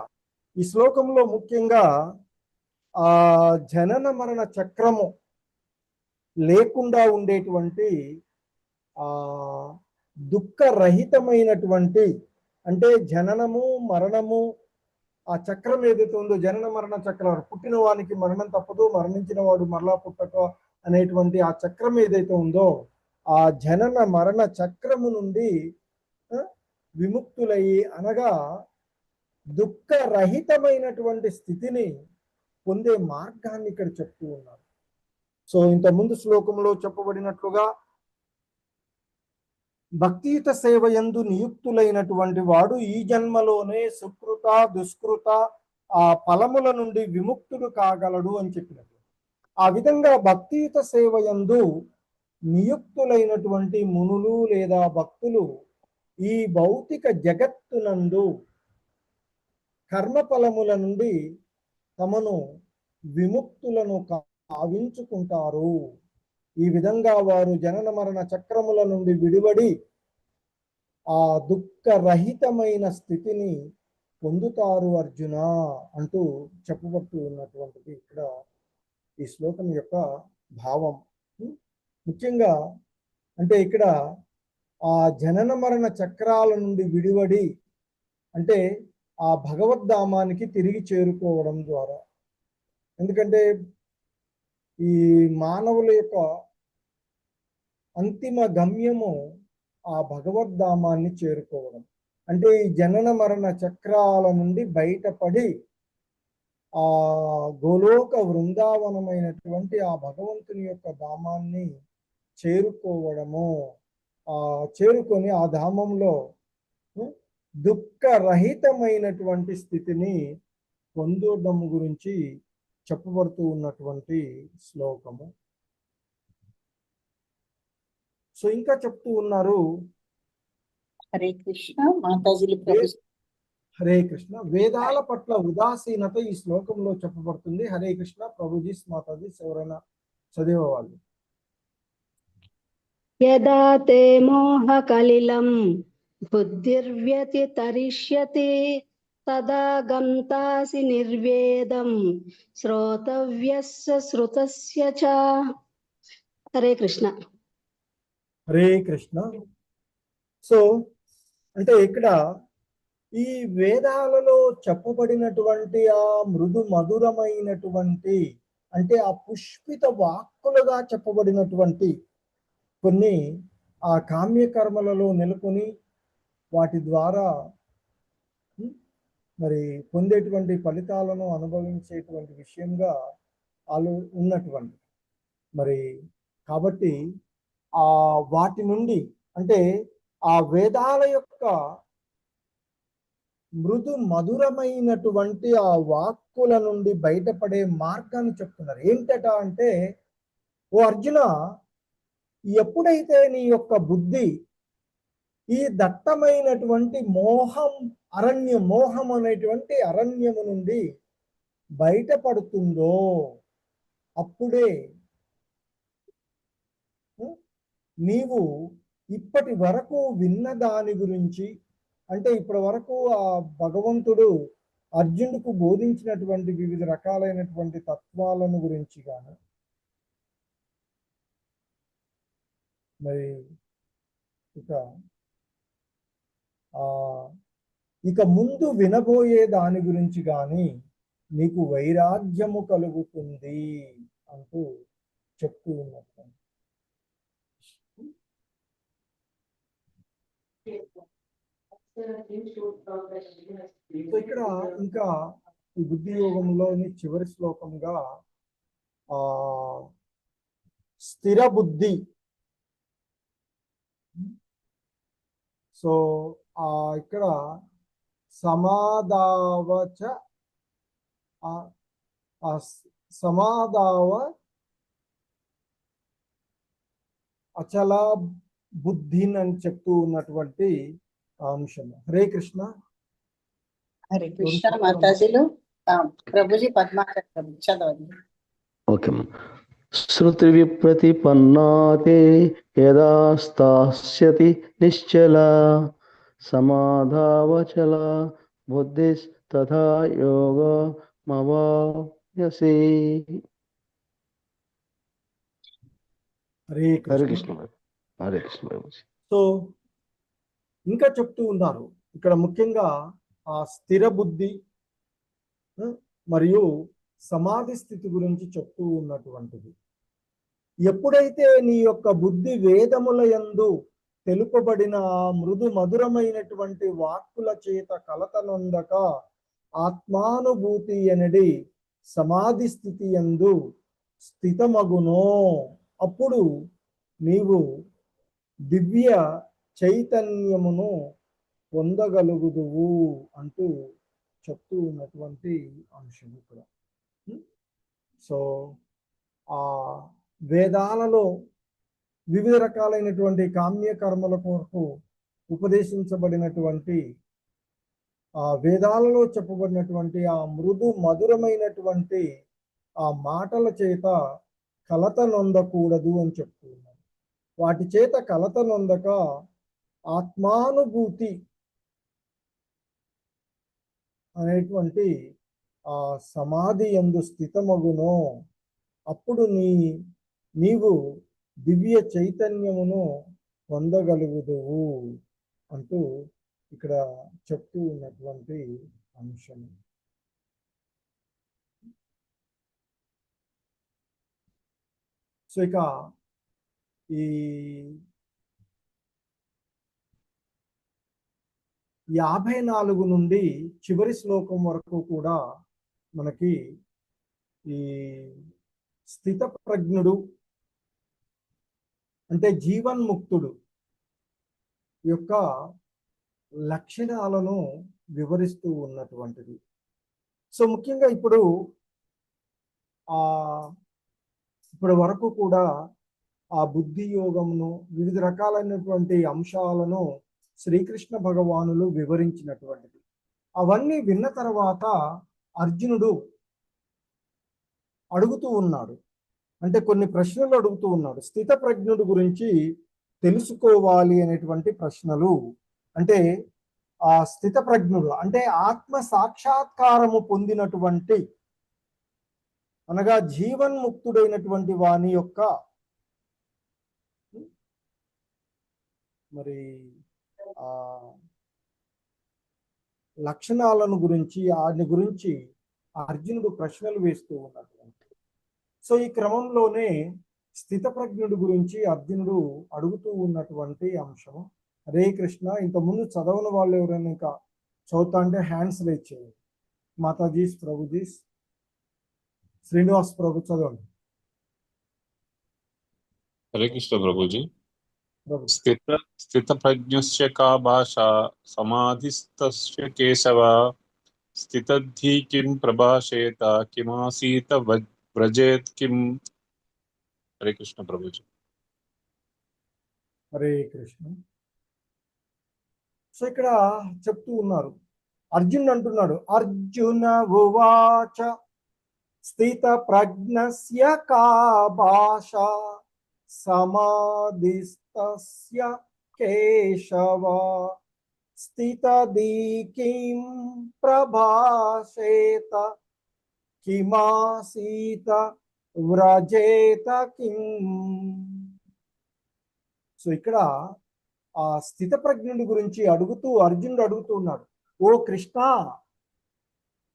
ఈ శ్లోకంలో ముఖ్యంగా జనన మరణ చక్రము లేకుండా ఉండేటువంటి దుఃఖరహితమైనటువంటి, అంటే జననము మరణము ఆ చక్రం ఏదైతే ఉందో, జనన మరణ చక్రం, పుట్టిన వానికి మరణం తప్పదు, మరణించిన వాడు మరలా పుట్టక అనేటువంటి ఆ చక్రం ఏదైతే ఉందో, ఆ జనన మరణ చక్రము నుండి విముక్తులయ్యి, అనగా దుఃఖరహితమైనటువంటి స్థితిని పొందే మార్గాన్ని ఇక్కడ చెప్తూ ఉన్నారు. సో ఇంత ముందు శ్లోకంలో చెప్పబడినట్లుగా భక్తియుత సేవ యందు నియుక్తులైనటువంటి వాడు ఈ జన్మలోనే సుకృత దుష్కృత ఆ ఫలముల నుండి విముక్తుడు కాగలడు అని చెప్పినట్లు. ఆ విధంగా భక్తియుత సేవ యందు నియుక్తులైనటువంటి మునులు లేదా భక్తులు ఈ భౌతిక జగత్తునందు కర్మఫలముల నుండి తమను విముక్తులను కావించుకుంటారు. ఈ విధంగా వారు జనన మరణ చక్రముల నుండి విడివడి ఆ దుఃఖరహితమైన స్థితిని పొందుతారు అర్జున అంటూ చెప్పబడుతూ ఉన్నటువంటిది ఇక్కడ ఈ శ్లోకం యొక్క భావం. ముఖ్యంగా అంటే ఇక్కడ ఆ జనన మరణ చక్రాల నుండి విడివడి అంటే ఆ భగవద్ధామానికి తిరిగి చేరుకోవడం ద్వారా. ఎందుకంటే ఈ మానవుల యొక్క అంతిమ గమ్యము ఆ భగవద్ధామాన్ని చేరుకోవడం. అంటే ఈ జనన మరణ చక్రాల నుండి బయటపడి ఆ గోలోక వృందావనమైనటువంటి ఆ భగవంతుని యొక్క ధామాన్ని చేరుకోవడము, చేరుకొని ఆ ధామంలో దుఃఖరహితమైనటువంటి స్థితిని పొందడం గురించి చెప్పబడుతూ ఉన్నటువంటి శ్లోకము. సో ఇంకా చెప్తూ ఉన్నారు, హరే కృష్ణ మాతాజీలు హరే కృష్ణ. వేదాల పట్ల ఉదాసీనత ఈ శ్లోకంలో చెప్పబడుతుంది. హరే కృష్ణ ప్రభుజీ మాతాజీ ఎవరైనా చదివేవాళ్ళు. యదా తే మోహ కలిలం బుద్ధిర్వ్యతితరిష్యతి తదా గంతాసి నిర్వేదం శ్రోతవ్యస్య శ్రుతస్య చ. హరే కృష్ణ. హరే కృష్ణ. సో అంటే ఇక్కడ ఈ వేదాలలో చెప్పబడినటువంటి ఆ మృదు మధురమైనటువంటి అంటే ఆ పుష్పిత వాక్కులుగా చెప్పబడినటువంటి కొన్ని ఆ కామ్యకర్మలలో నెలకొని వాటి ద్వారా మరి పొందేటువంటి ఫలితాలను అనుభవించేటువంటి విషయంగా వాళ్ళు ఉన్నటువంటి మరి కాబట్టి ఆ వాటి నుండి అంటే ఆ వేదాల యొక్క మృదు మధురమైనటువంటి ఆ వాక్కుల నుండి బయటపడే మార్గాన్ని చెప్తున్నారు. ఏంటట అంటే, ఓ అర్జున, ఎప్పుడైతే నీ యొక్క బుద్ధి ఈ దట్టమైనటువంటి మోహం అనేటువంటి అరణ్యము నుండి బయటపడుతుందో అప్పుడే నీవు ఇప్పటి వరకు విన్న దాని గురించి అంటే ఇప్పటి వరకు ఆ భగవంతుడు అర్జునుడికి బోధించినటువంటి వివిధ రకాలైనటువంటి తత్వాలను గురించి గాను మరి ఇక ముందు వినబోయే దాని గురించి కానీ నీకు వైరాగ్యము కలుగుతుంది అంటూ చెప్తూ ఉన్నట్టు. ఇక్కడ ఇంకా ఈ బుద్ధి యోగంలోని చివరి శ్లోకంగా స్థిర బుద్ధి. సో ఇక్కడ సమాధావ అచల బుద్ధిని అని చెప్తూ ఉన్నటువంటి అంశం. హరే కృష్ణ. హరే కృష్ణ మాతాజీలు ప్రభుజీ పద్మాకర్ చదవండి. ఓకే. శృతి విప్రతిపన్నాతే యదా స్థాస్యతి నిశ్చల సమాధావచల బుద్ధి తథా యోగమవాప్స్యసి. హరే కృష్ణ. హరే కృష్ణ. సో ఇంకా చెప్తూ ఉన్నారు ఇక్కడ ముఖ్యంగా ఆ స్థిర బుద్ధి మరియు సమాధి స్థితి గురించి చెప్తూ ఉన్నటువంటిది. ఎప్పుడైతే నీ యొక్క బుద్ధి వేదముల యందు తెలుపబడిన మృదు మధురమైనటువంటి వాక్కుల చేత కలతనొందక ఆత్మానుభూతి అనేది సమాధి స్థితి యందు స్థితమగునో అప్పుడు నీవు దివ్య చైతన్యమును పొందగలుగుదువు అంటూ చెప్తూ ఉన్నటువంటి అంశం ఇక్కడ. సో ఆ వేదాలలో వివిధ రకాలైనటువంటి కామ్య కర్మల కొరకు ఉపదేశించబడినటువంటి ఆ వేదాలలో చెప్పబడినటువంటి ఆ మృదు మధురమైనటువంటి ఆ మాటల చేత కలత నొందకూడదు అని చెప్తూ ఉన్నారు. వాటి చేత కలత నొందక ఆత్మానుభూతి అనేటువంటి ఆ సమాధి యందు స్థితమగును, అప్పుడు నీవు దివ్య చైతన్యమును పొందగలుగుదువు అంటూ ఇక్కడ చెప్తూ ఉన్నటువంటి అంశం. సో ఇక ఈ 54 నుండి చివరి శ్లోకం వరకు కూడా మనకి ఈ స్థిత ప్రజ్ఞుడు అంటే జీవన్ముక్తుడు యొక్క లక్షణాలను వివరిస్తూ ఉన్నటువంటిది. సో ముఖ్యంగా ఇప్పటి వరకు కూడా ఆ బుద్ధి యోగమును వివిధ రకాలైనటువంటి అంశాలను శ్రీకృష్ణ భగవానులు వివరించినటువంటిది. అవన్నీ విన్న తర్వాత అర్జునుడు అడుగుతూ ఉన్నాడు, అంటే కొన్ని ప్రశ్నలు అడుగుతూ ఉన్నాడు. స్థిత ప్రజ్ఞుడు గురించి తెలుసుకోవాలి అనేటువంటి ప్రశ్నలు. అంటే ఆ స్థిత ప్రజ్ఞుడు అంటే ఆత్మ సాక్షాత్కారము పొందినటువంటి, అనగా జీవన్ముక్తుడైనటువంటి వాని యొక్క మరి ఆ లక్షణాలను గురించి వాటి గురించి అర్జునుడు ప్రశ్నలు వేస్తూ ఉన్నటువంటి. సో ఈ క్రమంలోనే స్థిత ప్రజ్ఞుడు గురించి అర్జునుడు అడుగుతూ ఉన్నటువంటి అంశం. హరే కృష్ణ. ఇంతకుముందు చదవని వాళ్ళు ఎవరైనా ఇంకా చదువుతా అంటే హ్యాండ్స్ రేజ్ చేయండి. మాతాజీస్, ప్రభుజీస్, శ్రీనివాస్ ప్రభు చదవండి. హరే కృష్ణ ప్రభుజీ. ప్రభు. స్థిత ప్రజ్ఞస్య కా భాష సమాధిస్తస్య కేశవ స్థితద్ధి కిం ప్రభాషేత కిమాసీత వ్రజేత్ కిం. హరే కృష్ణ ప్రభుజీ. హరే కృష్ణ. సో ఇక్కడ చెప్తూ ఉన్నారు, అర్జున్ అంటున్నాడు, అర్జున ఉవాచ స్థిత ప్రజ్ఞస్య కా భాష సమాధిస్తస్య కేశవ స్థితధి కిం ప్రభాషేత కిమాసీత వ్రజేత కిం. సో ఇక్కడ ఆ స్థిత ప్రజ్ఞుడి గురించి అర్జునుడు అడుగుతూ ఉన్నాడు, ఓ కృష్ణ,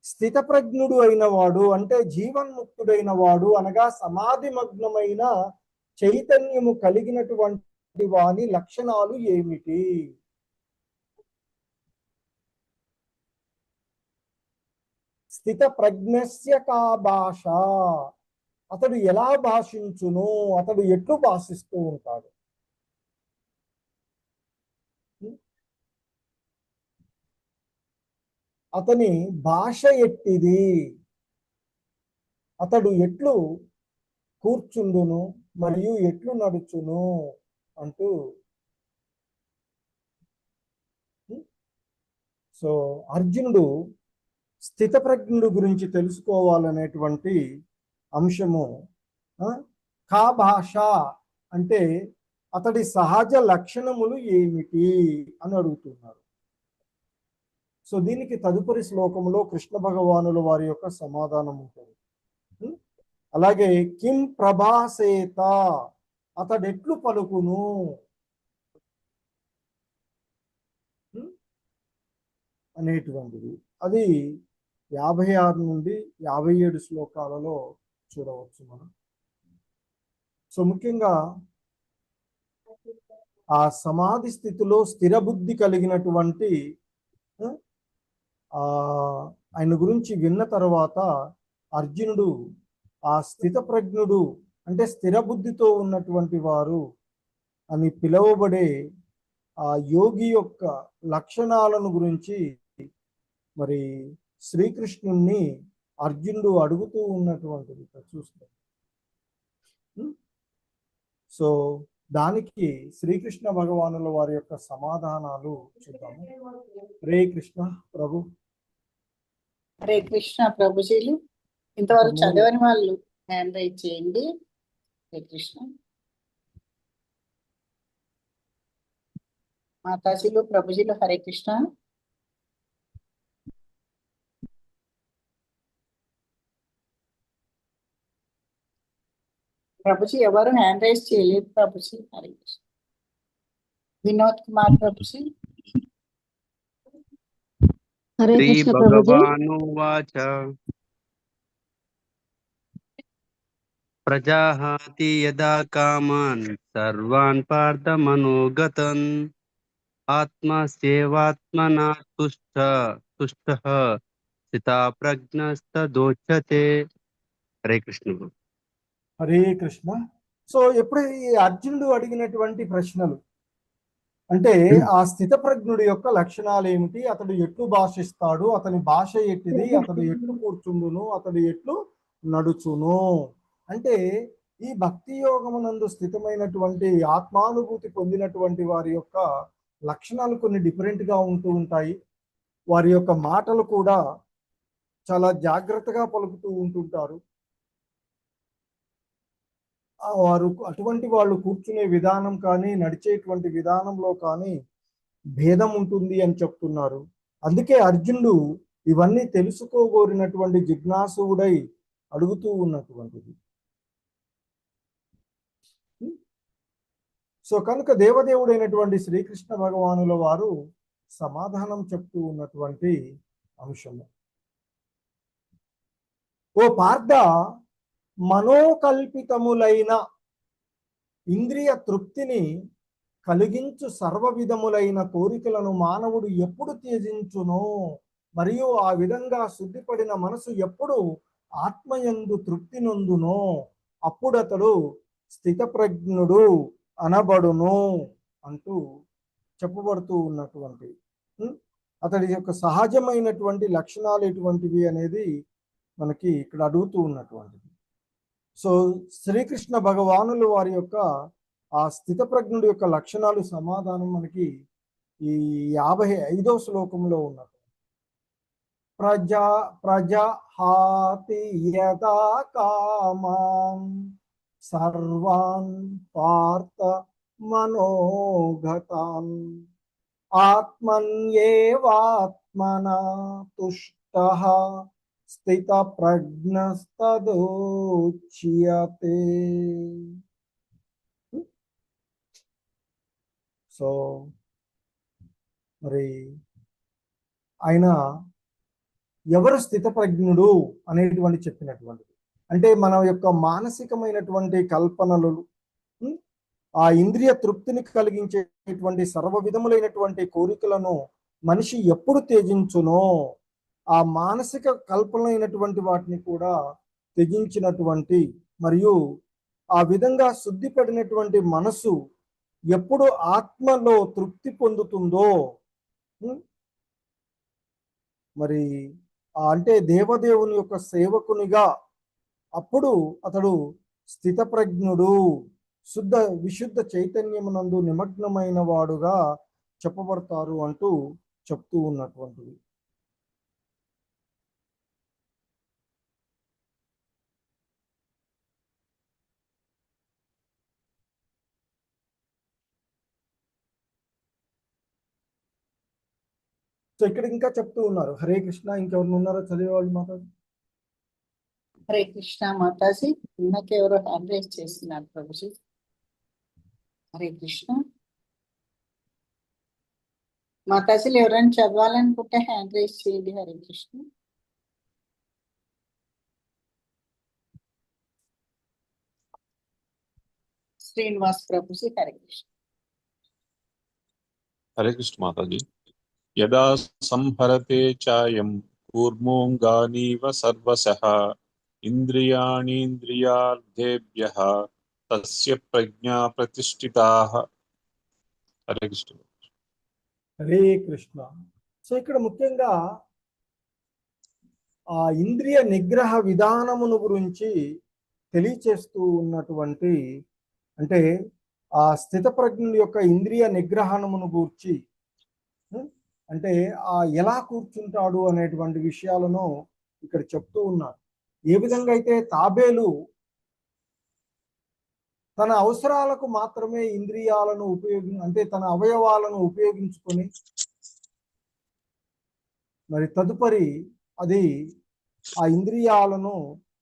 స్థిత ప్రజ్ఞుడు అయిన వాడు అంటే జీవన్ముక్తుడైన వాడు అనగా సమాధి మగ్నమైన చైతన్యము కలిగినటువంటి వాని లక్షణాలు ఏమిటి? స్థిత ప్రజ్ఞస్య కా భాష, అతడు ఎలా భాషించును, అతడు ఎట్లు భాషిస్తూ ఉంటాడు? అతని భాష ఎట్టిది, అతడు ఎట్లు కూర్చుండును మరియు ఎట్లు నడుచును అంటూ. సో అర్జునుడు స్థిత ప్రజ్ఞుడు గురించి తెలుసుకోవాలనేటువంటి అంశము. కా భాష అంటే అతడి సహజ లక్షణములు ఏమిటి అని అడుగుతున్నారు. సో దీనికి తదుపరి శ్లోకంలో కృష్ణ భగవానుల వారి యొక్క సమాధానం ఉంటుంది. అలాగే కిం ప్రభాసేత, అతడెట్లు పలుకును అనేటువంటిది. అది 56 నుండి 57 శ్లోకాలలో చూడవచ్చు మనం. సో ముఖ్యంగా ఆ సమాధి స్థితిలో స్థిర బుద్ధి కలిగినటువంటి ఆయన గురించి విన్న తర్వాత అర్జునుడు ఆ స్థిత ప్రజ్ఞుడు అంటే స్థిర బుద్ధితో ఉన్నటువంటి వారు అని పిలువబడే ఆ యోగి యొక్క లక్షణాలను గురించి మరి శ్రీకృష్ణుణ్ణి అర్జునుడు అడుగుతూ ఉన్నటువంటిది చూస్తాం. సో దానికి శ్రీకృష్ణ భగవానుల వారి యొక్క సమాధానాలు చూద్దాము. హరే కృష్ణ ప్రభు. హరే కృష్ణ ప్రభుజీలు. ఇంతవరకు చదవని వాళ్ళు హ్యాండ్ రైజ్ చేయండి. హరే కృష్ణ. మాతాజీలు ప్రభుజీలు హరే కృష్ణ. ప్రభుజీ ఎవరు హ్యాండ్ రైజ్ చేయలేదు ప్రభుజీ. హరే కృష్ణ. వినోద్ కుమార్ ప్రభుజీ. హరే శ్రీ కృష్ణ ప్రభుజీ. భగవానువాచ ప్రజాహాతి యదా కామాన్ సర్వాన్ పార్థ మనోగతన్ ఆత్మసేవాత్మనా తుష్టః స్థితప్రజ్ఞస్తదోచ్యతే. హరే కృష్ణ. హరే కృష్ణ. సో ఎప్పుడు ఈ అర్జునుడు అడిగినటువంటి ప్రశ్నలు అంటే ఆ స్థితప్రజ్ఞుడి యొక్క లక్షణాలు ఏమిటి, అతడు ఎట్లు భాషిస్తాడు, అతని భాష ఎట్టిది, అతడు ఎట్లు కూర్చుండును, అతడు ఎట్లు నడుచును అంటే ఈ భక్తి యోగమునందు స్థితమైనటువంటి ఆత్మానుభూతి పొందినటువంటి వారి యొక్క లక్షణాలు కొన్ని డిఫరెంట్ గా ఉంటూ ఉంటాయి. వారి యొక్క మాటలు కూడా చాలా జాగ్రత్తగా పలుకుతూ ఉంటుంటారు. వారు అటువంటి వాళ్ళు కూర్చునే విధానం కానీ నడిచేటువంటి విధానంలో కానీ భేదం ఉంటుంది అని చెప్తున్నారు. అందుకే అర్జునుడు ఇవన్నీ తెలుసుకోగోరినటువంటి జిజ్ఞాసువుడై అడుగుతూ ఉన్నటువంటిది. సో కనుక దేవదేవుడైనటువంటి శ్రీకృష్ణ భగవానుల వారు సమాధానం చెప్తూ ఉన్నటువంటి అంశము. ఓ పార్థ, మనోకల్పితములైన ఇంద్రియ తృప్తిని కలిగించు సర్వ విధములైన కోరికలను మానవుడు ఎప్పుడు త్యజించునో మరియు ఆ విధంగా శుద్ధిపడిన మనసు ఎప్పుడు ఆత్మయందు తృప్తి నొందునో అప్పుడు అతడు స్థితప్రజ్ఞుడు అనబడును అంటూ చెప్పబడుతూ ఉన్నటువంటి అతడి యొక్క సహజమైనటువంటి లక్షణాలు ఎటువంటివి అనేది మనకి ఇక్కడ అడుగుతూ ఉన్నటువంటిది. సో శ్రీకృష్ణ భగవానులు వారి యొక్క ఆ స్థితప్రజ్ఞుడి యొక్క లక్షణాలు సమాధానం మనకి ఈ 55వ శ్లోకంలో ఉన్నది. ప్రజహాతి యదా కామాన్ సర్వాన్ పార్థ మనోగతాన్ ఆత్మన్యేవాత్మనా తుష్టః స్థితప్రజ్ఞస్తదోచ్యతే. సో మరి ఆయన ఎవరు స్థితప్రజ్ఞుడు అనేటువంటి చెప్పినటువంటిది అంటే మన యొక్క మానసికమైనటువంటి కల్పనలు ఆ ఇంద్రియ తృప్తిని కలిగించేటువంటి సర్వ విధములైనటువంటి కోరికలను మనిషి ఎప్పుడు త్యజించునో ఆ మానసిక కల్పనైనటువంటి వాటిని కూడా త్యజించినటువంటి మరియు ఆ విధంగా శుద్ధిపడినటువంటి మనసు ఎప్పుడు ఆత్మలో తృప్తి పొందుతుందో మరి అంటే దేవదేవుని యొక్క సేవకునిగా అప్పుడు అతడు స్థితప్రజ్ఞుడు విశుద్ధ చైతన్యమునందు నిమగ్నమైన వాడుగా చెప్పబడతారు అంటూ చెప్తూ ఉన్నటువంటిది. సో ఇక్కడ ఇంకా చెప్తూ ఉన్నారు. హరే కృష్ణ. ఇంకెవరు ఉన్నారో చదివేవాళ్ళు మాతాజీ? హరే కృష్ణ మాతాజీ. ఇంకెవరో హ్యాండ్ రైజ్ చేస్తున్నారు ప్రభుజీ. హరే కృష్ణ మాతాజీలు ఎవరైనా చదవాలనుకుంటే హ్యాండ్ రైజ్ చేయండి. హరే కృష్ణ. శ్రీనివాస్ ప్రభుజీ. హరే కృష్ణ. హరే కృష్ణ మాతాజీ. యదా సంహరతే చాయం కూర్మోంగానీవ సర్వశః ఇంద్రియాణీంద్రియార్థేభ్యః తస్య ప్రజ్ఞా ప్రతిష్ఠితాః. హరే కృష్ణ. హరే కృష్ణ. సో ఇక్కడ ముఖ్యంగా ఆ ఇంద్రియ నిగ్రహ విధానమును గురించి తెలియచేస్తూ ఉన్నటువంటి అంటే ఆ స్థితప్రజ్ఞుడి యొక్క ఇంద్రియ నిగ్రహణమును గూర్చి అంటే ఎలా కూర్చుంటాడు అనేటువంటి విషయాలను ఇక్కడ చెప్తూ ఉన్నారు. ఏ విధంగా అయితే తాబేలు తన అవసరాలకు మాత్రమే ఇంద్రియాలను అంటే తన అవయవాలను ఉపయోగించుకొని మరి తదుపరి అది ఆ ఇంద్రియాలను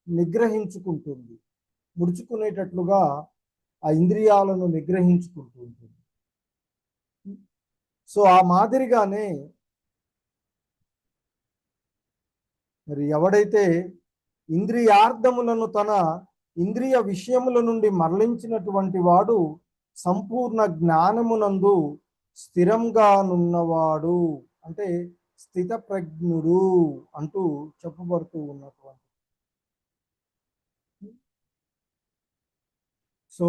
నిగ్రహించుకుంటుంది, ముడుచుకునేటట్లుగా ఆ ఇంద్రియాలను నిగ్రహించుకుంటుంది. సో ఆ మాదిరిగానే మరి ఎవడైతే ఇంద్రియార్థములను తన ఇంద్రియ విషయముల నుండి మరలించినటువంటి వాడు సంపూర్ణ జ్ఞానమునందు స్థిరంగా నున్నవాడు అంటే స్థితప్రజ్ఞుడు అంటూ చెప్పబడుతూ ఉన్నటువంటి. సో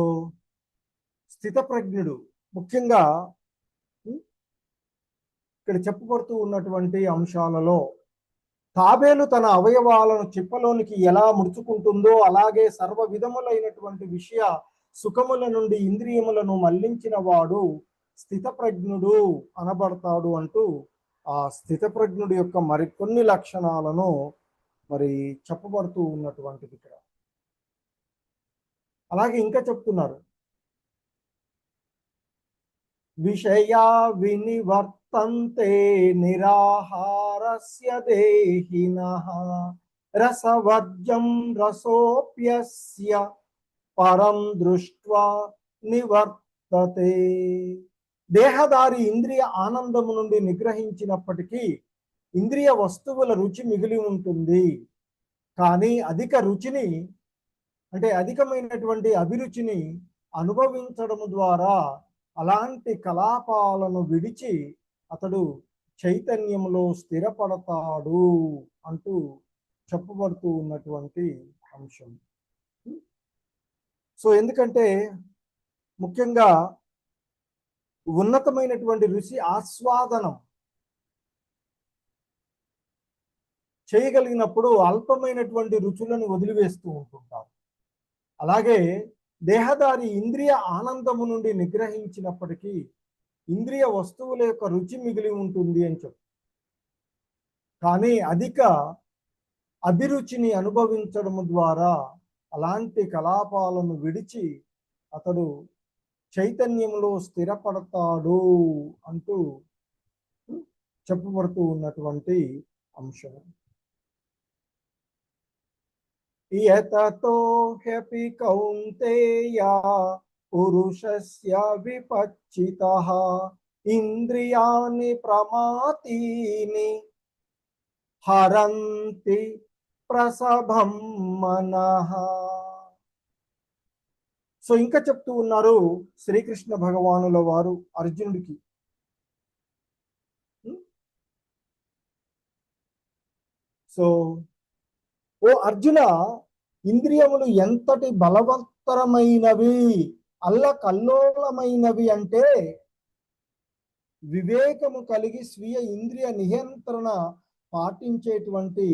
స్థితప్రజ్ఞుడు ముఖ్యంగా ఇక్కడ చెప్పబడుతూ ఉన్నటువంటి అంశాలలో తాబేలు తన అవయవాలను చిప్పలోనికి ఎలా ముడుచుకుంటుందో అలాగే సర్వ విధములైనటువంటి విషయ సుఖముల నుండి ఇంద్రియములను మళ్లించిన వాడు స్థితప్రజ్ఞుడు అనబడతాడు అంటూ ఆ స్థితప్రజ్ఞుడి యొక్క మరికొన్ని లక్షణాలను మరి చెప్పబడుతూ ఉన్నటువంటిది ఇక్కడ. అలాగే ఇంకా చెప్తున్నారు, విషయా వినివర్తంతే నిరాహారస్య దేహినః రసవర్జం రసోప్యస్య పరం దృష్ట్వా నివర్తతే. దేహదారి ఇంద్రియ ఆనందము నుండి నిగ్రహించినప్పటికీ ఇంద్రియ వస్తువుల రుచి మిగిలి ఉంటుంది. కానీ అధిక రుచిని అంటే అధికమైనటువంటి అభిరుచిని అనుభవించడం ద్వారా అలాంటి కలాపాలను విడిచి అతడు చైతన్యంలో స్థిరపడతాడు అంటూ చెప్పబడుతూ ఉన్నటువంటి అంశం. సో ఎందుకంటే ముఖ్యంగా ఉన్నతమైనటువంటి రుచి ఆస్వాదనం చేయగలిగినప్పుడు అల్పమైనటువంటి రుచులను వదిలివేస్తూ ఉంటుంటారు. అలాగే దేహదారి ఇంద్రియ ఆనందము నుండి నిగ్రహించినప్పటికీ ఇంద్రియ వస్తువుల యొక్క రుచి మిగిలి ఉంటుంది అని చెప్పు. కానీ అధిక అభిరుచిని అనుభవించడం ద్వారా అలాంటి కలాపాలను విడిచి అతడు చైతన్యంలో స్థిరపడతాడు అంటూ చెప్పబడుతూ ఉన్నటువంటి అంశం. యతతో హ్యపి కౌంతేయ పురుషస్య విపచ్చితః ఇంద్రియాణి ప్రమాతీని హరంతి ప్రసభం మనః. సో ఇంకా చెప్తూ ఉన్నారు శ్రీకృష్ణ భగవానుల వారు అర్జునుడికి, సో ఓ అర్జున, ఇంద్రియములు ఎంతటి బలవత్తరమైనవి అల్లకల్లోలమైనవి అంటే వివేకము కలిగి స్వీయ ఇంద్రియ నియంత్రణ పాటించేటువంటి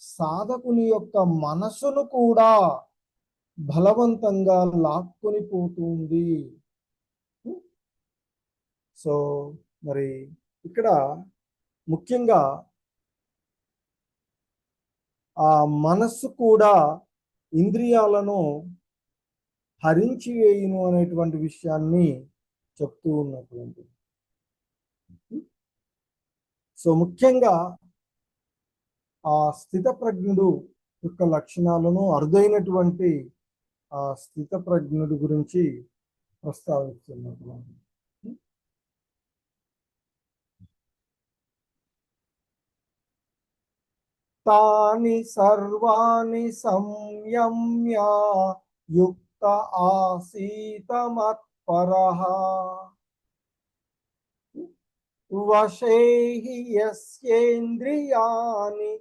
సాధకుని యొక్క మనసును కూడా బలవంతంగా లాక్కొని పోతుంది. సో మరి ఇక్కడ ముఖ్యంగా ఆ మనస్సు కూడా ఇంద్రియాలను హరించి వేయును అనేటువంటి విషయాన్ని చెప్తూ ఉన్నటువంటి. సో ముఖ్యంగా ఆ స్థితప్రజ్ఞుడు యొక్క లక్షణాలను అరుదైనటువంటి ఆ స్థితప్రజ్ఞుడి గురించి ప్రస్తావిస్తున్నటువంటి. తాని సర్వాణి సంయమ్య యుక్త ఆసీత మత్పరః వశే హి యస్యేంద్రియాణి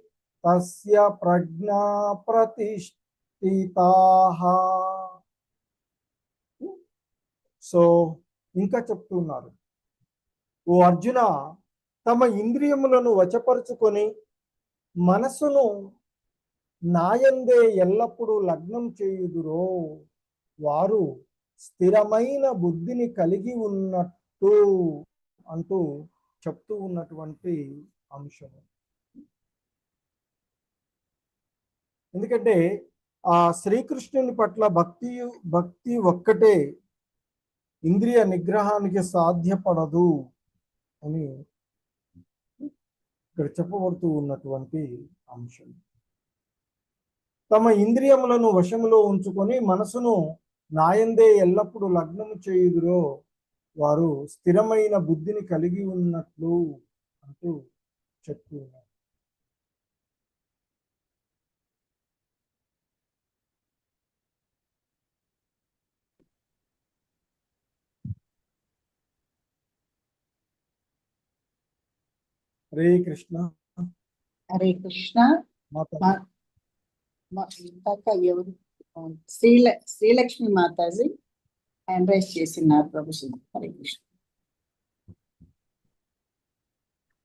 తస్య ప్రజ్ఞా ప్రతిష్ఠితాః. సో ఇంకా చెప్తున్నారు, ఓ అర్జున, తమ ఇంద్రియములను వశపరుచుకొని మనసును నాయందే ఎల్లప్పుడూ లగ్నం చేయుదురో వారు స్థిరమైన బుద్ధిని కలిగి ఉన్నట్టు అంటూ చెప్తూ ఉన్నటువంటి అంశము. ఎందుకంటే ఆ శ్రీకృష్ణుని పట్ల భక్తి ఒక్కటే ఇంద్రియ నిగ్రహానికి సాధ్యపడదు అని ఇక్కడ చెప్పబడుతూ ఉన్నటువంటి అంశం. తమ ఇంద్రియములను వశములో ఉంచుకొని మనసును నాయందే ఎల్లప్పుడూ లగ్నము చేయుదురో వారు స్థిరమైన బుద్ధిని కలిగి ఉన్నట్లు అంటూ చెప్తూ ఉన్నారు. హరే కృష్ణ. హరే కృష్ణ. మాతా ఇందాక ఎవరు శ్రీలక్ష్మి మాతాజీ హ్యాండ్ రైజ్ చేసినారు ప్రభుజీ. హరే కృష్ణ.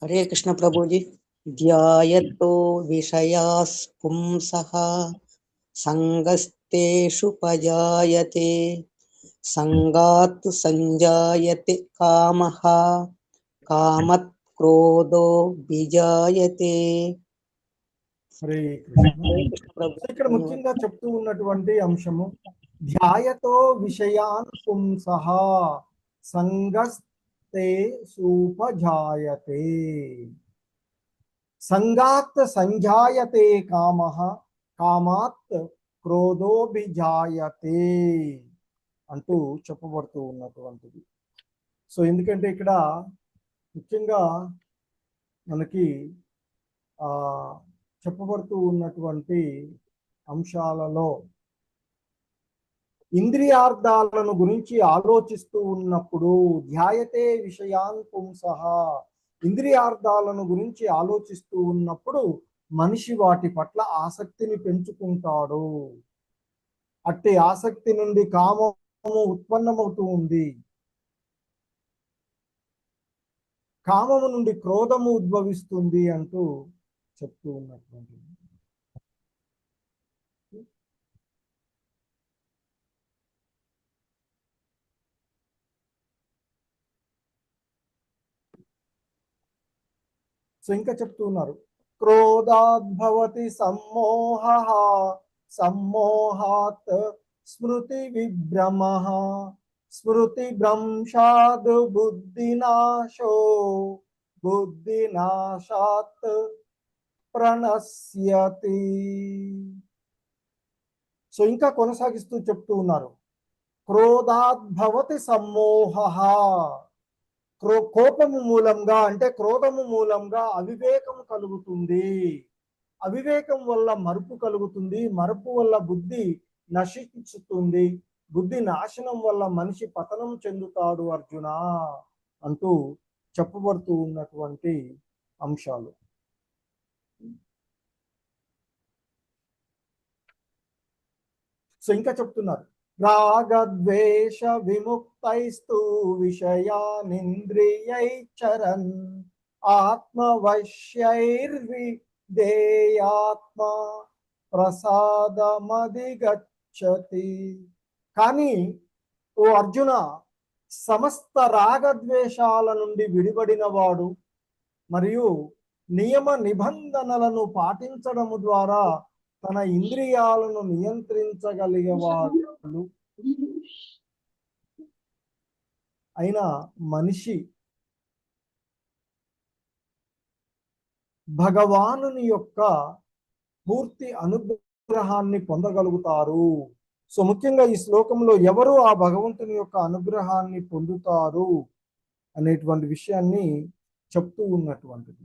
హరే కృష్ణ ప్రభుజీ. ధ్యాయతో విషయాస్ పుంసః సంగస్తేషు పజాయతే సంగాత్ సంజాయతే కామః కామత్ క్రోధో విజాయతే. హరే కృష్ణ. ఇక్కడ ముఖ్యంగా చెప్తూ ఉన్నటువంటి అంశము ధ్యాయతో విషయాన్ పుంసః సంగస్తే సూపజాయతే సంగాత్ సంజాయతే కామః కామాత్ క్రోధోభిజాయతే అంటూ చెప్పబడుతూ ఉన్నటువంటిది. సో ఎందుకంటే ఇక్కడ ముఖ్యంగా మనకి చెప్పబడుతూ ఉన్నటువంటి అంశాలలో ఇంద్రియార్థాలను గురించి ఆలోచిస్తూ ఉన్నప్పుడు ధ్యాయతే విషయాన్ పుంసః ఇంద్రియార్థాలను గురించి ఆలోచిస్తూ ఉన్నప్పుడు మనిషి వాటి పట్ల ఆసక్తిని పెంచుకుంటాడు. అట్టి ఆసక్తి నుండి కామము ఉత్పన్నమవుతూ ఉంది. కామము నుండి క్రోధము ఉద్భవిస్తుంది అంటూ చెప్తూ ఉన్నటువంటి సో ఇంకా చెప్తూ ఉన్నారు క్రోధాద్భవతి సమ్మోహః సమ్మోహాత్ స్మృతి విభ్రమః స్మృతి భ్రంశాద్ బుద్ధినాశో బుద్ధినాశాత్ ప్రణశ్యతి. సో ఇంకా కొనసాగిస్తూ చెప్తూ ఉన్నారు క్రోధాద్భవతి సమ్మోహః కోపము మూలంగా అంటే క్రోధము మూలంగా అవివేకము కలుగుతుంది. అవివేకం వల్ల మరుపు కలుగుతుంది. మరుపు వల్ల బుద్ధి నశించుతుంది. బుద్ధి నాశనం వల్ల మనిషి పతనం చెందుతాడు అర్జున అంటూ చెప్పబడుతూ ఉన్నటువంటి అంశాలు. సో ఇంకా చెప్తున్నారు రాగద్వేష విముక్తైస్తు విషయానింద్రియైచరన్ ఆత్మవశ్యైర్విధేయాత్మ ప్రసాదమధిగచ్చతి. కానీ ఓ అర్జున సమస్త రాగద్వేషాల నుండి విడిపడిన వాడు మరియు నియమ నిబంధనలను పాటించడము ద్వారా తన ఇంద్రియాలను నియంత్రించగలిగేవాడు అయిన మనిషి భగవానుని యొక్క పూర్తి అనుగ్రహాన్ని పొందగలుగుతారు. సో ముఖ్యంగా ఈ శ్లోకంలో ఎవరు ఆ భగవంతుని యొక్క అనుగ్రహాన్ని పొందుతారు అనేటువంటి విషయాన్ని చెప్తూ ఉన్నటువంటిది.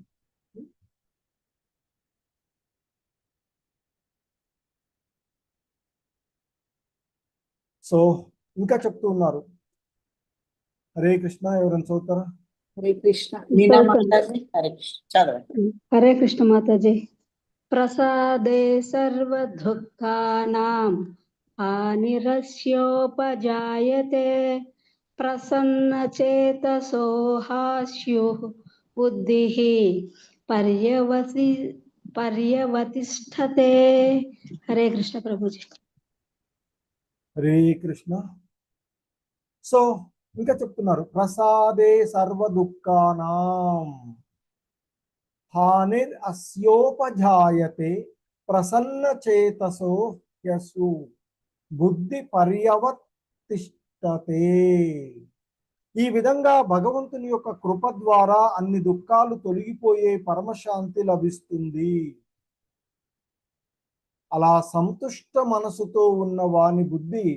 సో ఇంకా చెప్తూ ఉన్నారు హరే కృష్ణ. ఎవరైనా చదువుతారా? హరే కృష్ణ. మీనా మాతాజీ హరే కృష్ణ చదవండి. హరే కృష్ణ మాతాజీ. ప్రసాదే సర్వ దుఃఖానాం హానిరస్యోపజాయతే ప్రసన్న చేతసో హాస్యుః బుద్ధిః పర్యవతిష్ఠతే. హరే కృష్ణ ప్రభుజీ. హరే కృష్ణ. సో ఇంకా చెప్తున్నారు, ప్రసాదే సర్వ దుఃఖానాం హానిర్ అస్యోపజాయతే ప్రసన్న చేతసో యసు బుద్ధి పర్యవతిష్టతే. ఈ విధంగా భగవంతుని యొక్క కృప ద్వారా అన్ని దుఃఖాలు తొలగిపోయే పరమశాంతి లభిస్తుంది. అలా సంతుష్ట మనసుతో ఉన్న వాని బుద్ధి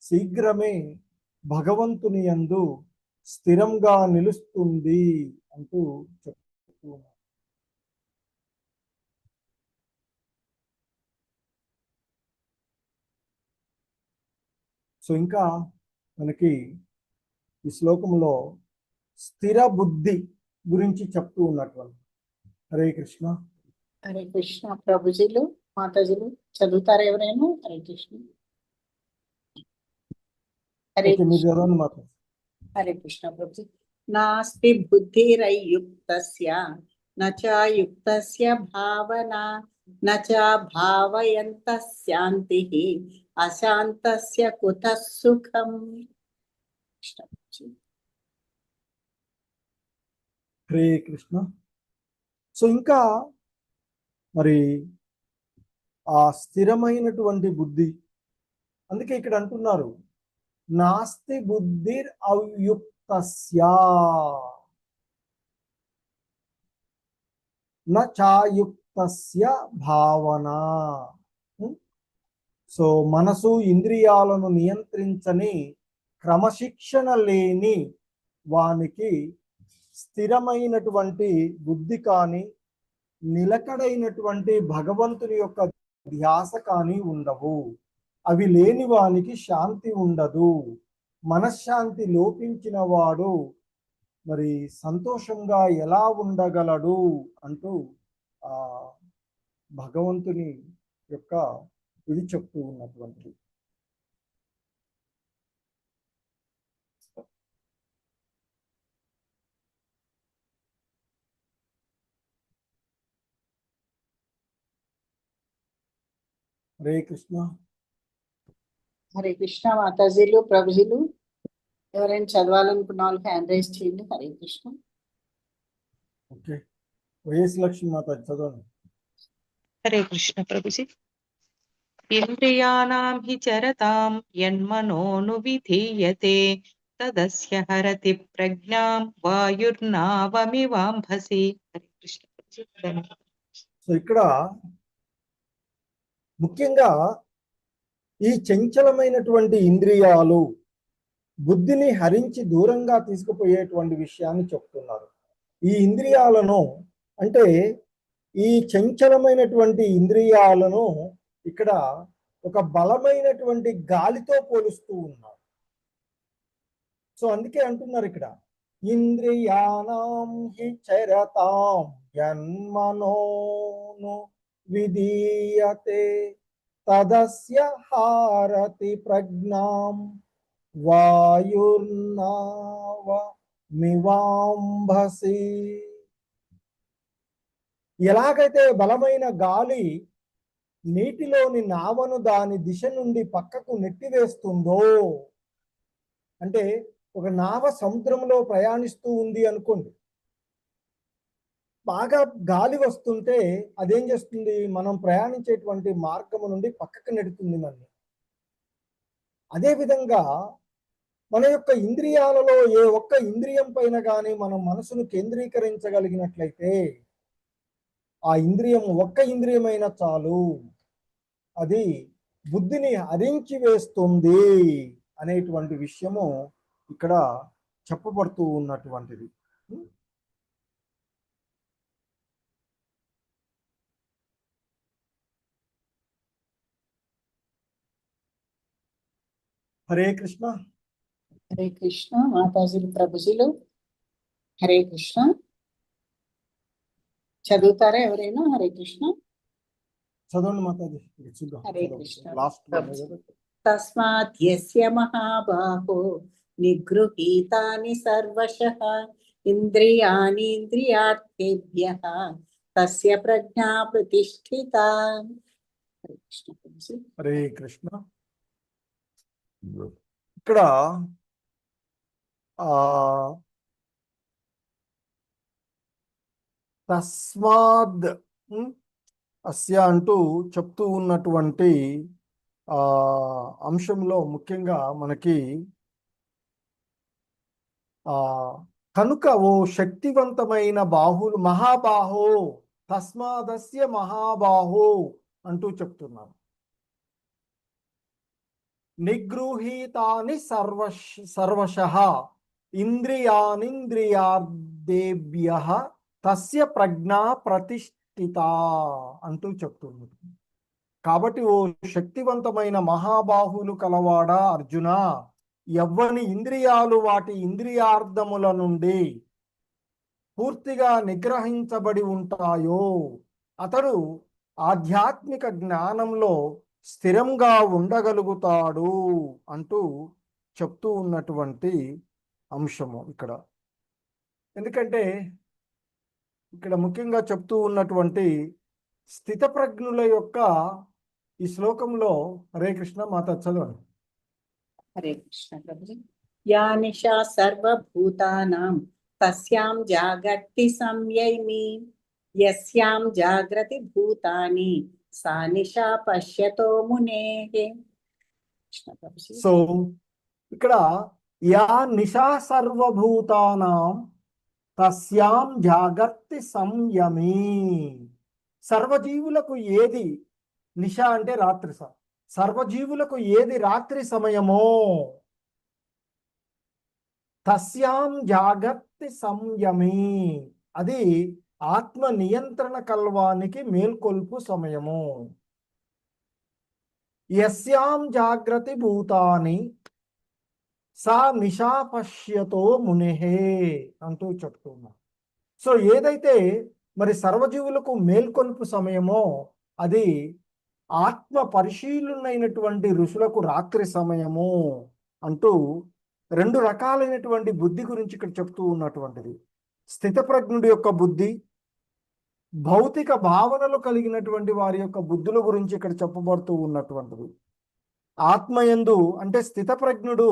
శీఘ్రమే భగవంతుని యందు స్థిరంగా నిలుస్తుంది అంటూ చెప్తున్నారు. సో ఇంకా మనకి ఈ శ్లోకంలో స్థిర బుద్ధి గురించి చెప్తూ ఉన్నటువంటి. హరే కృష్ణ. హరే కృష్ణ ప్రభుజీలు, మాతాజీలు చదువుతారా ఎవరైనా? హరే కృష్ణ. హరే ఓకే, మీరు కృష్ణ. చదవండి మాత. హరే కృష్ణ ప్రభుజీ. నాస్తి బుద్ధిరయుక్తస్య నచాయుక్తస్య భావనా నచా భావయంతః శాంతిః అశాంతస్య కుతః సుఖం. కృష్ణ ప్రభుజీ. హరే కృష్ణ. సో ఇంకా మరి ఆ స్థిరమైనటువంటి బుద్ధి, అందుకే ఇక్కడ అంటున్నారు నాస్తి బుద్ధిర్ అవ్యుక్తస్య నాయుక్తస్య భావన. సో మనసు ఇంద్రియాలను నియంత్రించని క్రమశిక్షణ లేని వానికి స్థిరమైనటువంటి బుద్ధి కానీ నిలకడైనటువంటి భగవంతుని యొక్క ధ్యాస కానీ ఉండవు. అవి లేని వానికి శాంతి ఉండదు. మనశ్శాంతి లోపించిన వాడు మరి సంతోషంగా ఎలా ఉండగలడు అంటూ ఆ భగవంతుని యొక్క ఇది చెప్తూ ఉన్నటువంటి. హరే కృష్ణ. హరే కృష్ణ మాతాజీలు, ప్రభుజీలు ఎవరైనా చదవాలనుకున్న వాళ్ళు హ్యాండ్ రైజ్ చేయండి. హరే కృష్ణ. ఓకే, వైఎస్ లక్ష్మి మాత చదవండి. హరే కృష్ణ ప్రభుజీ. ఇంద్రియాణాం హి చరతాం యన్మనోను విధీయతే తదస్య హరతి ప్రజ్ఞాం వాయుర్నావమివాంభసి. హరే కృష్ణ ప్రభుజీ. సో ఇక్కడ ముఖ్యంగా ఈ చంచలమైనటువంటి ఇంద్రియాలు బుద్ధిని హరించి దూరంగా తీసుకుపోయేటువంటి విషయాన్ని చెప్తున్నారు. ఈ ఇంద్రియాలను అంటే ఈ చంచలమైనటువంటి ఇంద్రియాలను ఇక్కడ ఒక బలమైనటువంటి గాలితో పోలుస్తూ ఉన్నారు. సో అందుకే అంటున్నారు ఇక్కడ ఇంద్రియాణం హి చరతాం యన్మనోను విధీయతే తదస్య హారతి ప్రజ్ఞాం వాయుర్నావమివాంభసి. ఎలాగైతే బలమైన గాలి నీటిలోని నావను దాని దిశ నుండి పక్కకు నెట్టివేస్తుందో, అంటే ఒక నావ సముద్రంలో ప్రయాణిస్తూ ఉంది అనుకోండి, బాగా గాలి వస్తుంటే అదేం చేస్తుంది, మనం ప్రయాణించేటువంటి మార్గము నుండి పక్కకు నెడుతుంది మనని. అదేవిధంగా మన యొక్క ఇంద్రియాలలో ఏ ఒక్క ఇంద్రియం పైన కానీ మనం మనసును కేంద్రీకరించగలిగినట్లయితే ఆ ఇంద్రియం ఒక్క ఇంద్రియమైనా చాలు, అది బుద్ధిని హరించి వేస్తుంది అనేటువంటి విషయము ఇక్కడ చెప్పబడుతూ ఉన్నటువంటిది. హరే కృష్ణ. హరే కృష్ణ మాతాజీలు, ప్రభుజీలు. హరే కృష్ణ. చదువుతారా ఎవరైనా? హరే కృష్ణ. చదవండి మాతాజీ. హరే కృష్ణ. లాస్ట్ తస్మాత్ యస్య మహాబాహో నిగృహీతాని సర్వశః ఇంద్రియాణి ఇంద్రియార్థేభ్యః తస్య ప్రజ్ఞా ప్రతిష్ఠిత. హరే కృష్ణ ప్రభుజీ. హరే కృష్ణ. ఇక్కడ ఆ తస్మాద్ అస్య అంటూ చెప్తూ ఉన్నటువంటి ఆ అంశంలో ముఖ్యంగా మనకి ఆ కనుక ఓ శక్తివంతమైన బాహులు మహాబాహో తస్మాదస్య మహాబాహో అంటూ చెప్తున్నారు. నిగృహీతాని సర్వశః ఇంద్రియానింద్రియార్థేభ్యః తస్య ప్రజ్ఞా ప్రతిష్ఠిత అంటూ చెప్తుంది. కాబట్టి ఓ శక్తివంతమైన మహాబాహులు కలవాడా అర్జున, ఎవ్వని ఇంద్రియాలు వాటి ఇంద్రియార్థముల నుండి పూర్తిగా నిగ్రహించబడి ఉంటాయో అతడు ఆధ్యాత్మిక జ్ఞానంలో స్థిరంగా ఉండగలుగుతాడు అంటూ చెప్తూ ఉన్నటువంటి అంశము ఇక్కడ. ఎందుకంటే ఇక్కడ ముఖ్యంగా చెప్తూ ఉన్నటువంటి స్థితప్రజ్ఞుల యొక్క ఈ శ్లోకంలో హరే కృష్ణ మాత చదవండి. హరే కృష్ణ ప్రభుజీ. యా నిశా సర్వభూతానాం తస్యాం జాగర్తి సంయమి యస్యాం జాగ్రతి భూతాని సా నిశా పశ్యతో మునేః. కృష్ణ ప్రభుజీ. సో ఇక్కడ యా నిశా సర్వభూతానాం తస్యాం జాగర్తి సంయమి. సర్వజీవులకు ఏది నిశ అంటే రాత్రి, సర్వజీవులకు ఏది రాత్రి సమయమో తస్యాం జాగర్తి సంయమి, అది ఆత్మ నియంత్రణ కల్వానికి మేల్కొల్పు సమయము. యస్యాం జాగ్రతి భూతాని సా నిశా పశ్యతో మునేహే అంటూ చెప్తున్నా. సో ఏదైతే మరి సర్వజీవులకు మేల్కొల్పు సమయమో అది ఆత్మ పరిశీలనైనటువంటి ఋషులకు రాత్రి సమయము అంటూ రెండు రకాలైనటువంటి బుద్ధి గురించి ఇక్కడ చెప్తూ ఉన్నటువంటిది. స్థితప్రజ్ఞుడి యొక్క బుద్ధి, భౌతిక భావనలు కలిగినటువంటి వారి యొక్క బుద్ధుల గురించి ఇక్కడ చెప్పబడుతూ ఉన్నటువంటిది. ఆత్మయందు అంటే స్థితప్రజ్ఞుడు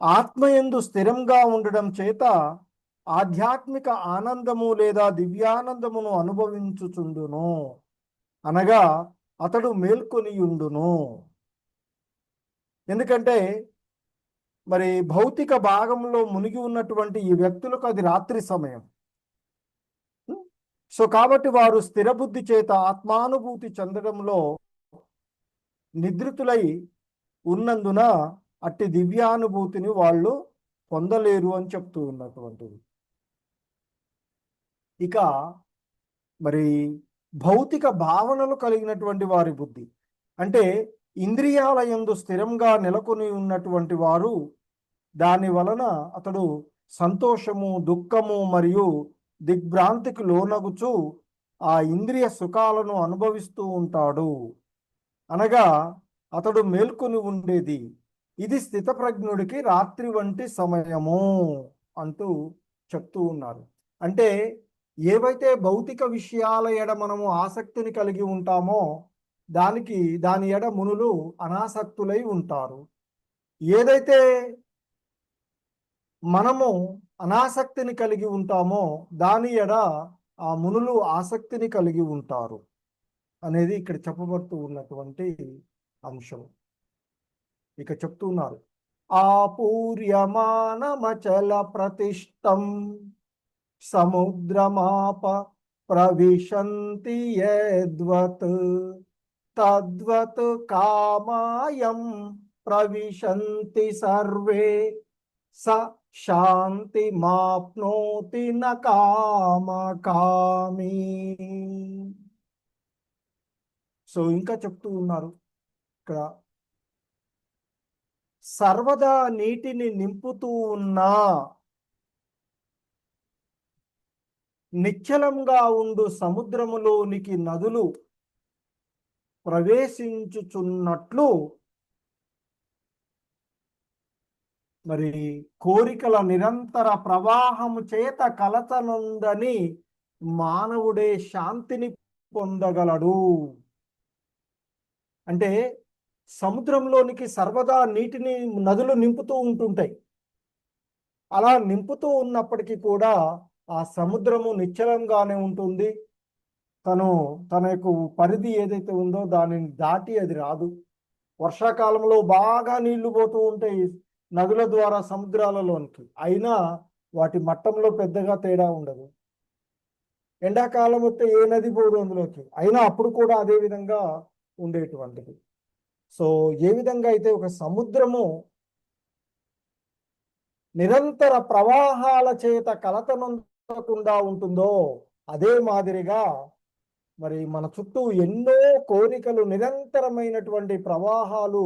ఆత్మయందు స్థిరంగా ఉండడం చేత ఆధ్యాత్మిక ఆనందము లేదా దివ్యానందమును అనుభవించుచుండును, అనగా అతడు మేల్కొనియుండును. ఎందుకంటే మరి భౌతిక భాగంలో మునిగి ఉన్నటువంటి ఈ వ్యక్తులకు అది రాత్రి సమయం. సో కాబట్టి వారు స్థిరబుద్ధి చేత ఆత్మానుభూతి చెందడంలో నిద్రితులై ఉన్నందున అట్టి దివ్యానుభూతిని వాళ్ళు పొందలేరు అని చెప్తూ ఉన్నటువంటిది. ఇక మరి భౌతిక భావనలు కలిగినటువంటి వారి బుద్ధి అంటే ఇంద్రియాల యందు స్థిరంగా నెలకొని ఉన్నటువంటి వారు, దాని వలన అతడు సంతోషము, దుఃఖము మరియు దిగ్భ్రాంతికి లోనగుచు ఆ ఇంద్రియ సుఖాలను అనుభవిస్తూ ఉంటాడు, అనగా అతడు మేల్కొని ఉండేది. ఇది స్థితప్రజ్ఞుడికి రాత్రి వంటి సమయము అంటూ చెప్తూ ఉన్నారు. అంటే ఏవైతే భౌతిక విషయాల ఎడ మనము ఆసక్తిని కలిగి ఉంటామో దాని ఎడ మునులు అనాసక్తులై ఉంటారు. ఏదైతే మనము అనాసక్తిని కలిగి ఉంటామో దాని ఎడ ఆ మునులు ఆసక్తిని కలిగి ఉంటారు అనేది ఇక్కడ చెప్పబడుతూ ఉన్నటువంటి అంశం. ఇక చెప్తున్నారు, ఆపూర్యమానమచల ప్రతిష్టం సముద్రమాప ప్రవిశంతి యద్వత్ తద్వత్ కామాయం ప్రవిశంతి సర్వే స శాంతి మాప్నోతి న కామకామి. సో ఇంకా చెప్తూ ఉన్నారు ఇక్కడ, సర్వదా నీటిని నింపుతూ ఉన్నా నిశ్చలంగా ఉండు సముద్రములోనికి నదులు ప్రవేశించుచున్నట్లు మరి కోరికల నిరంతర ప్రవాహము చేత కలతనుందని మానవుడే శాంతిని పొందగలడు. అంటే సముద్రంలోనికి సర్వదా నీటిని నదులు నింపుతూ ఉంటుంటాయి. అలా నింపుతూ ఉన్నప్పటికీ కూడా ఆ సముద్రము నిశ్చలంగానే ఉంటుంది. తన యొక్క పరిధి ఏదైతే ఉందో దానిని దాటి అది రాదు. వర్షాకాలంలో బాగా నీళ్లు పోతూ ఉంటాయి నదుల ద్వారా సముద్రాలలోనికి, అయినా వాటి మట్టంలో పెద్దగా తేడా ఉండదు. ఎండాకాలం వస్తే ఏ నది పోదు అందులోకి, అయినా అప్పుడు కూడా అదే విధంగా ఉండేటువంటిది. సో ఏ విధంగా అయితే ఒక సముద్రము నిరంతర ప్రవాహాల చేత కలతనొందకుండా ఉంటుందో, అదే మాదిరిగా మరి మన చుట్టూ ఎన్నో కోరికలు నిరంతరమైనటువంటి ప్రవాహాలు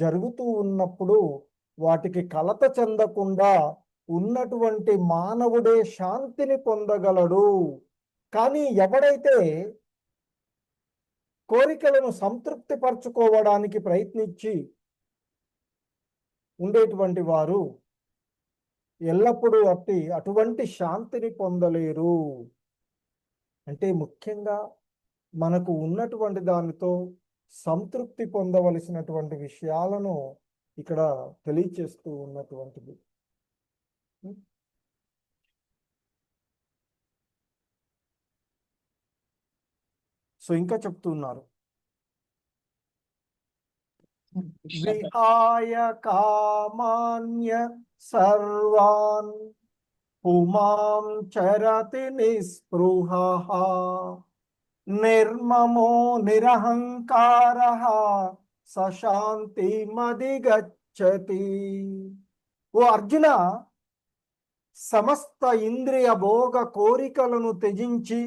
జరుగుతూ ఉన్నప్పుడు వాటికి కలత చెందకుండా ఉన్నటువంటి మానవుడే శాంతిని పొందగలడు. కానీ ఎవడైతే కోరికలను సంతృప్తి పరచుకోవడానికి ప్రయత్నించి ఉండేటువంటి వారు ఎల్లప్పుడూ అటువంటి శాంతిని పొందలేరు. అంటే ముఖ్యంగా మనకు ఉన్నటువంటి దానితో సంతృప్తి పొందవలసినటువంటి విషయాలను ఇక్కడ తెలియచేస్తూ ఉన్నటువంటిది. సో ఇంకా చెప్తున్నారు, విహాయ కామాన్య సర్వాన్ పుమాం చరతి నిస్పృహః నిర్మమో నిరహంకారః సశాంతిమధిగచ్చతి. ఓ అర్జున, సమస్త ఇంద్రియ భోగ కోరికలను త్యజించి,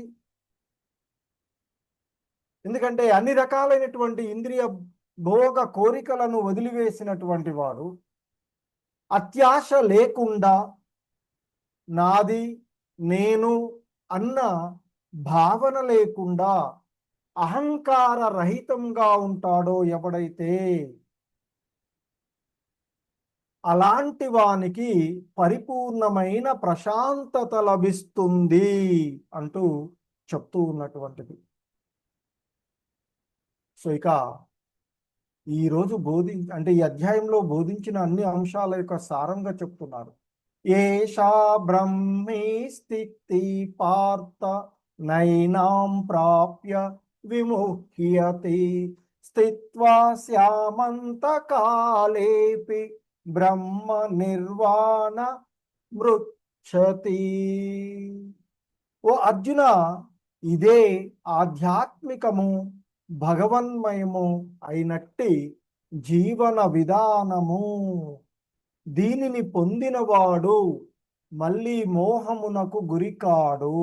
ఎందుకంటే అన్ని రకాలైనటువంటి ఇంద్రియ భోగ కోరికలను వదిలివేసినటువంటి వాడు, అత్యాశ లేకుండా నాది నేను అన్న భావన లేకుండా అహంకార రహితంగా ఉంటాడో ఎవడైతే, అలాంటి వానికి పరిపూర్ణమైన ప్రశాంతత లభిస్తుంది అంటూ చెప్తూ ఉన్నటువంటిది. సో ఇక ఈరోజు ఈ అధ్యాయంలో బోధించిన అన్ని అంశాల యొక్క సారంగా చెప్తున్నారు. ఏషా బ్రహ్మీ స్థితి పార్థ నైనాం ప్రాప్య విముహ్యతి స్థిత్వా స్యామంత కాలేపి బ్రహ్మ నిర్వాణ మృచ్చతి. ఓ అర్జున, ఇదే ఆధ్యాత్మికము భగవన్మయము అయినట్టి జీవన విధానము. దీనిని పొందినవాడు మళ్ళీ మోహమునకు గురికాడు.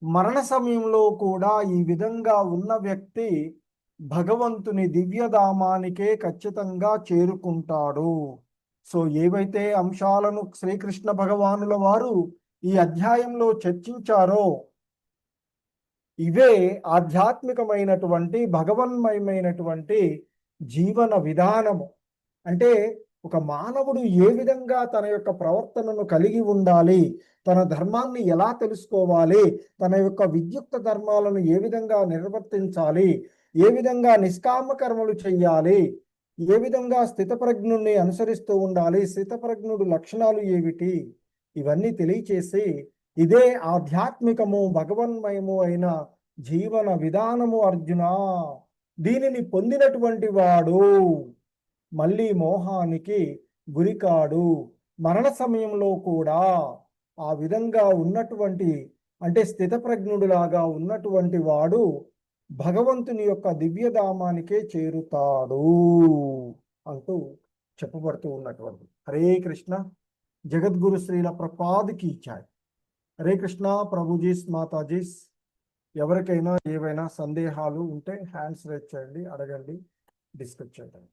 మరణ సమయంలో కూడా ఈ విధంగా ఉన్న వ్యక్తి భగవంతుని దివ్యధామానికే ఖచ్చితంగా చేరుకుంటాడు. సో ఏవైతే అంశాలను శ్రీకృష్ణ భగవానుల వారు ఈ అధ్యాయంలో చర్చించారో ఇవే ఆధ్యాత్మికమైనటువంటి భగవన్మయమైనటువంటి జీవన విధానము. అంటే ఒక మానవుడు ఏ విధంగా తన యొక్క ప్రవర్తనను కలిగి ఉండాలి, తన ధర్మాన్ని ఎలా తెలుసుకోవాలి, తన యొక్క విద్యుక్త ధర్మాలను ఏ విధంగా నిర్వర్తించాలి, ఏ విధంగా నిష్కామ కర్మలు చెయ్యాలి, ఏ విధంగా స్థితప్రజ్ఞుణ్ణి అనుసరిస్తూ ఉండాలి, స్థితప్రజ్ఞుడు లక్షణాలు ఏమిటి, ఇవన్నీ తెలియచేసి ఇదే ఆధ్యాత్మికము భగవన్మయము అయిన జీవన విధానము అర్జున. దీనిని పొందినటువంటి వాడు మళ్ళీ మోహానికి గురికాడు. మరణ సమయంలో కూడా ఆ విధంగా ఉన్నటువంటి, అంటే స్థితప్రజ్ఞుడులాగా ఉన్నటువంటి వాడు భగవంతుని యొక్క దివ్యధామానికే చేరుతాడు అంటూ చెప్పబడుతూ ఉన్నటువంటి. హరే కృష్ణ. జగద్గురు శ్రీల ప్రపాద్ కీ జై. హరే కృష్ణ. ప్రభుజీస్, మాతాజీస్, ఎవరికైనా ఏవైనా సందేహాలు ఉంటే హ్యాండ్స్ రేజ్ చేయండి, అడగండి, డిస్కస్ చేయండి.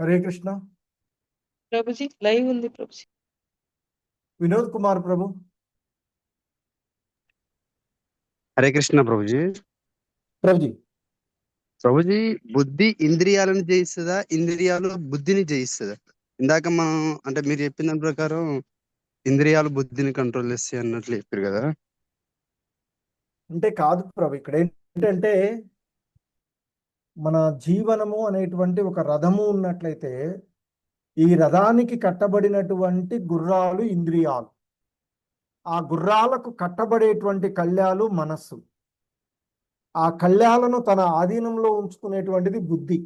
హరే కృష్ణ. ప్రభుజీ లైవ్ ఉంది ప్రభుజీ. వినోద్ కుమార్ ప్రభు. హరే కృష్ణ ప్రభుజీ. ప్రభుజీ. ప్రభుజీ, బుద్ధి ఇంద్రియాలను జయిస్తుందా, ఇంద్రియాలు బుద్ధిని జయిస్తుందా? ఇందాక మనం అంటే మీరు చెప్పిన దాని ప్రకారం ఇంద్రియాలు బుద్ధిని కంట్రోల్ చేస్తాయి అన్నట్లు చెప్పారు కదా. అంటే కాదు ప్రభు, ఇక్కడ ఏంటంటే మన జీవనము అనేటువంటి ఒక రథము ఉన్నట్లయితే ఈ రథానికి కట్టబడినటువంటి గుర్రాలు ఇంద్రియాలు, ఆ గుర్రాలకు కట్టబడేటువంటి కళ్యాలు మనస్సు, ఆ కళ్యాలను తన ఆధీనంలో ఉంచుకునేటువంటిది బుద్ధి.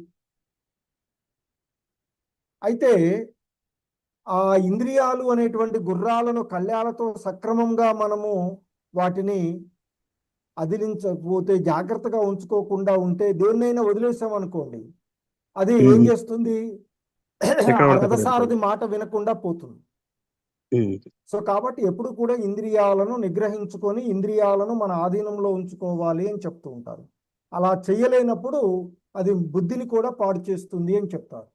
అయితే ఆ ఇంద్రియాలు అనేటువంటి గుర్రాలను కళ్యాలతో సక్రమంగా మనము వాటిని అదిలించకపోతే, జాగ్రత్తగా ఉంచుకోకుండా ఉంటే, దేన్నైనా వదిలేసామనుకోండి, అది ఏం చేస్తుంది? ఆ రథసారథి మాట వినకుండా పోతుంది. సో కాబట్టి ఎప్పుడు కూడా ఇంద్రియాలను నిగ్రహించుకొని ఇంద్రియాలను మన ఆధీనంలో ఉంచుకోవాలి అని చెప్తూ ఉంటారు. అలా చేయలేనప్పుడు అది బుద్ధిని కూడా పాడు చేస్తుంది అని చెప్తారు.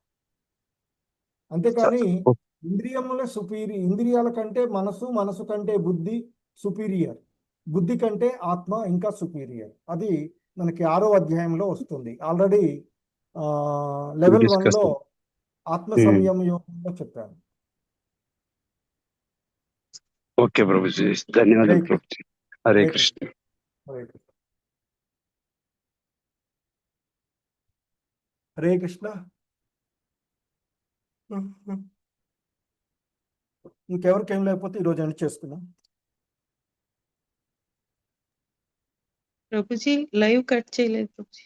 అంతేకాని ఇంద్రియాల కంటే మనసు, మనసు కంటే బుద్ధి సుపీరియర్, బుద్ధి కంటే ఆత్మ ఇంకా సుపీరియర్. అది మనకి 6వ అధ్యాయంలో వస్తుంది. ఆల్రెడీ లెవెల్ 1లో ఆత్మ సంయమ యోగంలో చెప్పాను. ఓకే ప్రభుజీ, ధన్యవాదాలు ప్రభుజీ. హరే కృష్ణ. హరే కృష్ణ. హరే కృష్ణ. ఇంకెవరికేం లేకపోతే ఈరోజు ఎండ్ చేసుకున్నాం. ప్రభుజీ లైవ్ కట్ చేయలేదు ప్రభుజీ.